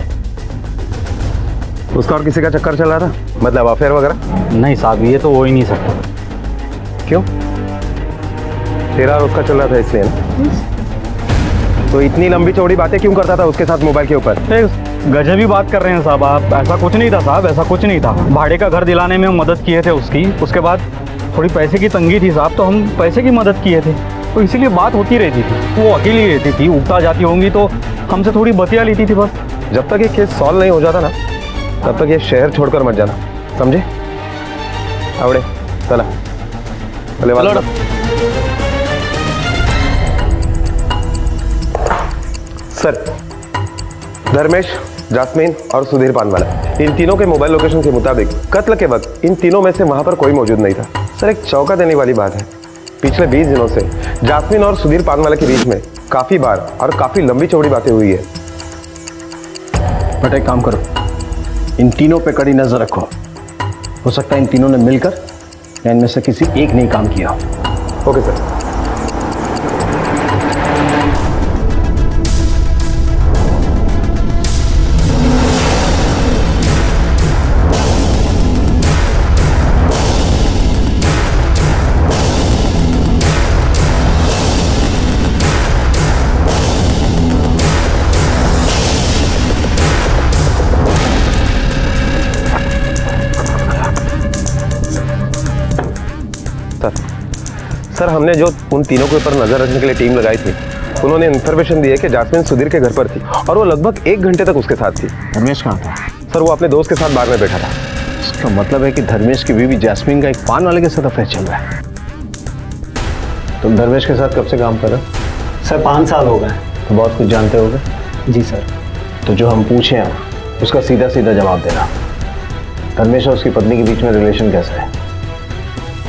उसका और किसी का चक्कर चल रहा था, मतलब अफेयर वगैरह? नहीं साहब, ये तो हो ही नहीं सकता। क्यों? तेरा और उसका चल रहा था इसलिए ना? तो इतनी लंबी चौड़ी बातें क्यों करता था उसके साथ मोबाइल के ऊपर? गजब ही बात कर रहे हैं साहब आप। ऐसा कुछ नहीं था साहब, ऐसा कुछ नहीं था। भाड़े का घर दिलाने में मदद किए थे उसकी, उसके बाद थोड़ी पैसे की तंगी थी साहब, तो हम पैसे की मदद किए थे, तो इसीलिए बात होती रहती थी। वो अकेली रहती थी, उगता जाती होंगी तो हमसे थोड़ी बतिया लेती थी बस। जब तक ये केस सॉल्व नहीं हो जाता ना, तब तक ये शहर छोड़कर मत जाना, समझे? आवड़े चला चलो। सर, धर्मेश, जास्मीन और सुधीर पानवाला, इन तीनों के मोबाइल लोकेशन के मुताबिक कत्ल के वक्त इन तीनों में से वहां पर कोई मौजूद नहीं था। सर, एक चौंका देने वाली बात है, पिछले 20 दिनों से जास्मीन और सुधीर पानवाला के बीच में काफी बार और काफी लंबी चौड़ी बातें हुई है। बट एक काम करो, इन तीनों पे कड़ी नजर रखो। हो सकता है इन तीनों ने मिलकर या इनमें से किसी एक ने काम किया। Okay sir. सर, हमने जो उन तीनों के ऊपर नजर रखने के लिए टीम लगाई थी, उन्होंने इन्फॉर्मेशन दी है कि जास्मीन सुधीर के घर पर थी और वो लगभग 1 घंटे तक उसके साथ थी। धर्मेश कहाँ था? सर, वो अपने दोस्त के साथ बार में बैठा था। इसका मतलब है कि धर्मेश की बीवी जास्मीन का एक पान वाले के साथ अफेयर चल रहा है। तुम धर्मेश के साथ कब से काम कर रहे हो? सर 5 साल हो गए। तो बहुत कुछ जानते होगे। जी सर। तो जो हम पूछे हैं उसका सीधा सीधा जवाब देना। धर्मेश और उसकी पत्नी के बीच में रिलेशन कैसा है?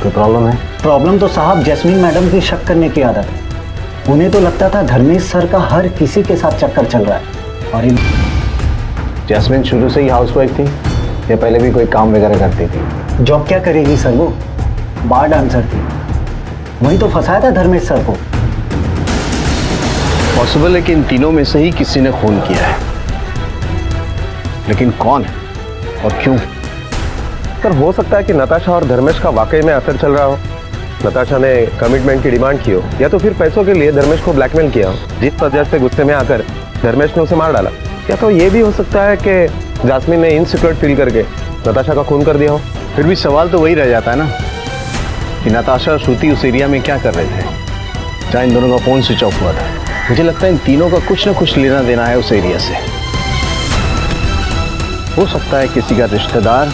कोई प्रॉब्लम है? प्रॉब्लम तो साहब जैस्मीन मैडम की शक करने की आदत है। उन्हें तो लगता था धर्मेश सर का हर किसी के साथ चक्कर चल रहा है। और जैस्मीन शुरू से ही हाउसवाइफ थी या पहले भी कोई काम वगैरह करती थी? जॉब क्या करेगी सर, वो बार डांसर थी। वही तो फंसाया था धर्मेश सर को। पॉसिबल है कि इन तीनों में से ही किसी ने खून किया है, लेकिन कौन है और क्यों? सर हो सकता है कि नताशा और धर्मेश का वाकई में अफेयर चल रहा हो। नताशा ने कमिटमेंट की डिमांड की हो, या तो फिर पैसों के लिए धर्मेश को ब्लैकमेल किया हो, जिस वजह से गुस्से में आकर धर्मेश ने उसे मार डाला। या तो ये भी हो सकता है कि जास्मिन ने इनसिक्योर फील करके नताशा का खून कर दिया हो। फिर भी सवाल तो वही रह जाता है ना कि नताशा और श्रुति उस एरिया में क्या कर रहे थे जहाँ इन दोनों का फोन स्विच ऑफ हुआ था। मुझे लगता है इन तीनों का कुछ ना कुछ लेना देना है उस एरिया से। हो सकता है किसी का रिश्तेदार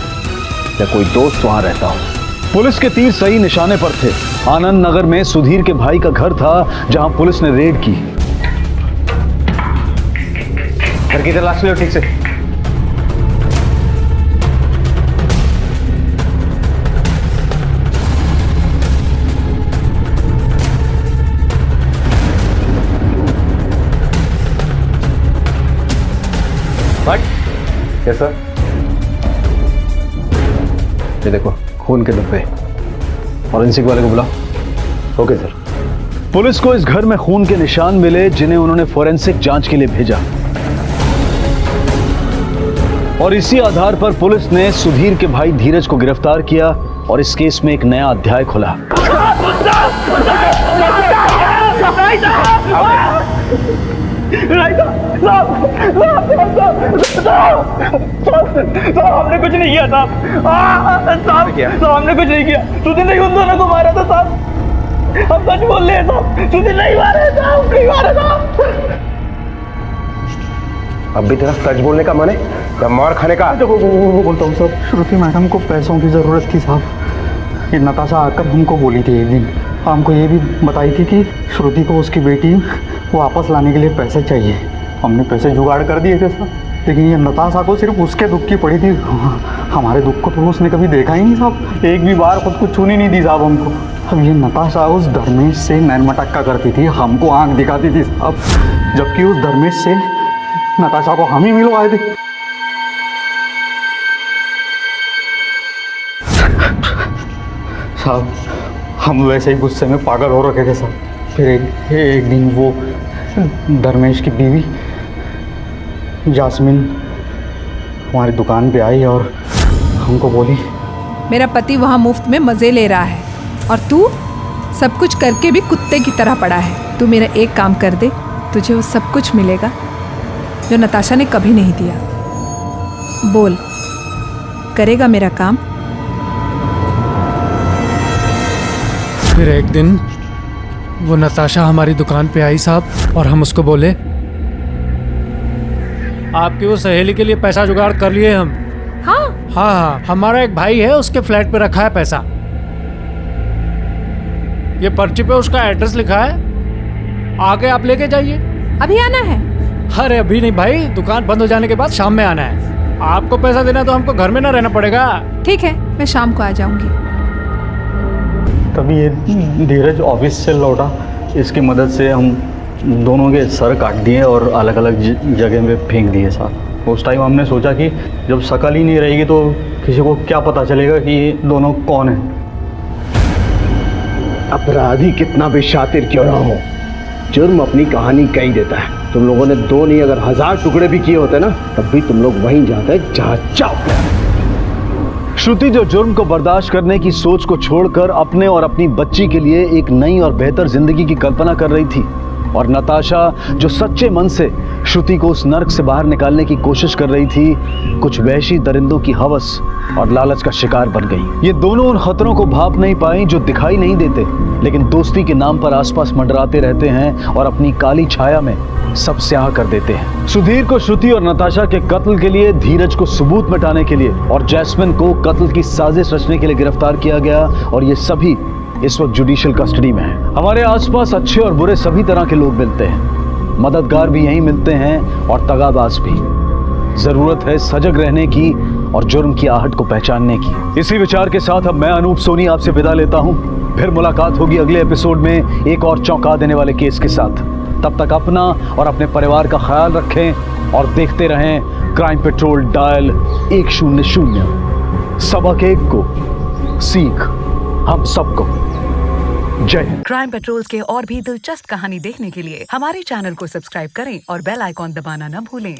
या कोई दोस्त वहां रहता हो। पुलिस के तीर सही निशाने पर थे। आनंद नगर में सुधीर के भाई का घर था जहां पुलिस ने रेड की। घर की तलाश लो ठीक से। Yes sir. ये देखो खून के धब्बे। फॉरेंसिक वाले को बुलाओ। Okay sir. पुलिस को इस घर में खून के निशान मिले जिन्हें उन्होंने फोरेंसिक जांच के लिए भेजा, और इसी आधार पर पुलिस ने सुधीर के भाई धीरज को गिरफ्तार किया और इस केस में एक नया अध्याय खुला। हमने कुछ नहीं किया साहब। हमने कुछ नहीं किया। सुधीर ने उन दोनों को मारा था साहब। हम सच बोल रहे हैं साहब। सुधीर नहीं मारा साहब, नहीं मारा साहब। अब भी तेरा सच बोलने का मन है या मार खाने का? वो बोलता हूँ साहब, श्रुति मैडम को पैसों की ज़रूरत थी साहब। ये नताशा आकर हमको बोली थी एक दिन, हमको ये भी बताई थी कि श्रुति को उसकी बेटी वापस लाने के लिए पैसे चाहिए। हमने पैसे जुगाड़ कर दिए थे साहब, लेकिन ये नताशा को सिर्फ उसके दुख की पड़ी थी। हमारे दुख को तो उसने कभी देखा ही नहीं साहब। एक भी बार खुद को छूनी नहीं दी साहब हमको। अब ये नताशा उस धर्मेश से नैन मटक्का करती थी, हमको आंख दिखाती थी साहब, जबकि उस धर्मेश से नताशा को हम ही मिलवाए थे। साहब हम वैसे ही गुस्से में पागल हो रखे थे साहब। फिर एक दिन वो धर्मेश की बीवी जास्मिन हमारी दुकान पे आई और हमको बोली, मेरा पति वहाँ मुफ्त में मज़े ले रहा है और तू सब कुछ करके भी कुत्ते की तरह पड़ा है। तू मेरा एक काम कर दे, तुझे वो सब कुछ मिलेगा जो नताशा ने कभी नहीं दिया। बोल, करेगा मेरा काम? फिर एक दिन वो नताशा हमारी दुकान पे आई साहब, और हम उसको बोले, आपकी वो सहेली के लिए पैसा जुगाड़ कर लिए हम। हाँ, हमारा एक भाई है, उसके फ्लैट पे रखा है पैसा। ये पर्ची पे उसका एड्रेस लिखा है, आके आप लेके जाइए। अभी आना है? अरे अभी नहीं भाई, दुकान बंद हो जाने के बाद शाम में आना है। आपको पैसा देना तो हमको घर में ना रहना पड़ेगा। ठीक है, मैं शाम को आ जाऊंगी। तभी ये धीरज ऑफिस से लौटा, इसकी मदद से हम दोनों के सर काट दिए और अलग अलग जगह में फेंक दिए साथ। उस टाइम हमने सोचा कि जब शकल ही नहीं रहेगी तो किसी को क्या पता चलेगा कि ये दोनों कौन है। अपराधी कितना भी शातिर क्यों ना हो, जुर्म अपनी कहानी कह देता है। तुम लोगों ने 2 नहीं अगर 1000 टुकड़े भी किए होते ना, तब भी तुम लोग वहीं जाते जहाँ चाहो। श्रुति जो जुर्म को बर्दाश्त करने की सोच को छोड़कर अपने और अपनी बच्ची के लिए एक नई और बेहतर जिंदगी की कल्पना कर रही थी, और नताशा जो सच्चे मन से श्रुति को उस नर्क से बाहर निकालने की कोशिश कर रही थी, कुछ वहशी दरिंदों की हवस और लालच का शिकार बन गई। ये दोनों उन खतरों को भाप नहीं पाई जो दिखाई नहीं देते, लेकिन दोस्ती के नाम पर आसपास मंडराते रहते हैं और अपनी काली छाया में सब स्याह कर देते हैं। सुधीर को श्रुति और नताशा के कत्ल के लिए, धीरज को सबूत मिटाने के लिए और जैस्मिन को कत्ल की साजिश रचने के लिए गिरफ्तार किया गया, और ये सभी इस वक्त जुडिशियल कस्टडी में है। हमारे आसपास अच्छे और बुरे सभी तरह के लोग मिलते हैं, मददगार भी यहीं मिलते हैं और तगाबाज भी। जरूरत है सजग रहने की और जुर्म की आहट को पहचानने की। इसी विचार के साथ अब मैं अनूप सोनी आपसे विदा लेता हूं। फिर मुलाकात होगी अगले एपिसोड में एक और चौंका देने वाले केस के साथ। तब तक अपना और अपने परिवार का ख्याल रखें और देखते रहें क्राइम पेट्रोल डायल 100। सबक एक को, सीख हम सबको। जय हिंद। क्राइम पेट्रोल्स के और भी दिलचस्प कहानी देखने के लिए हमारे चैनल को सब्सक्राइब करें और बेल आइकॉन दबाना न भूलें।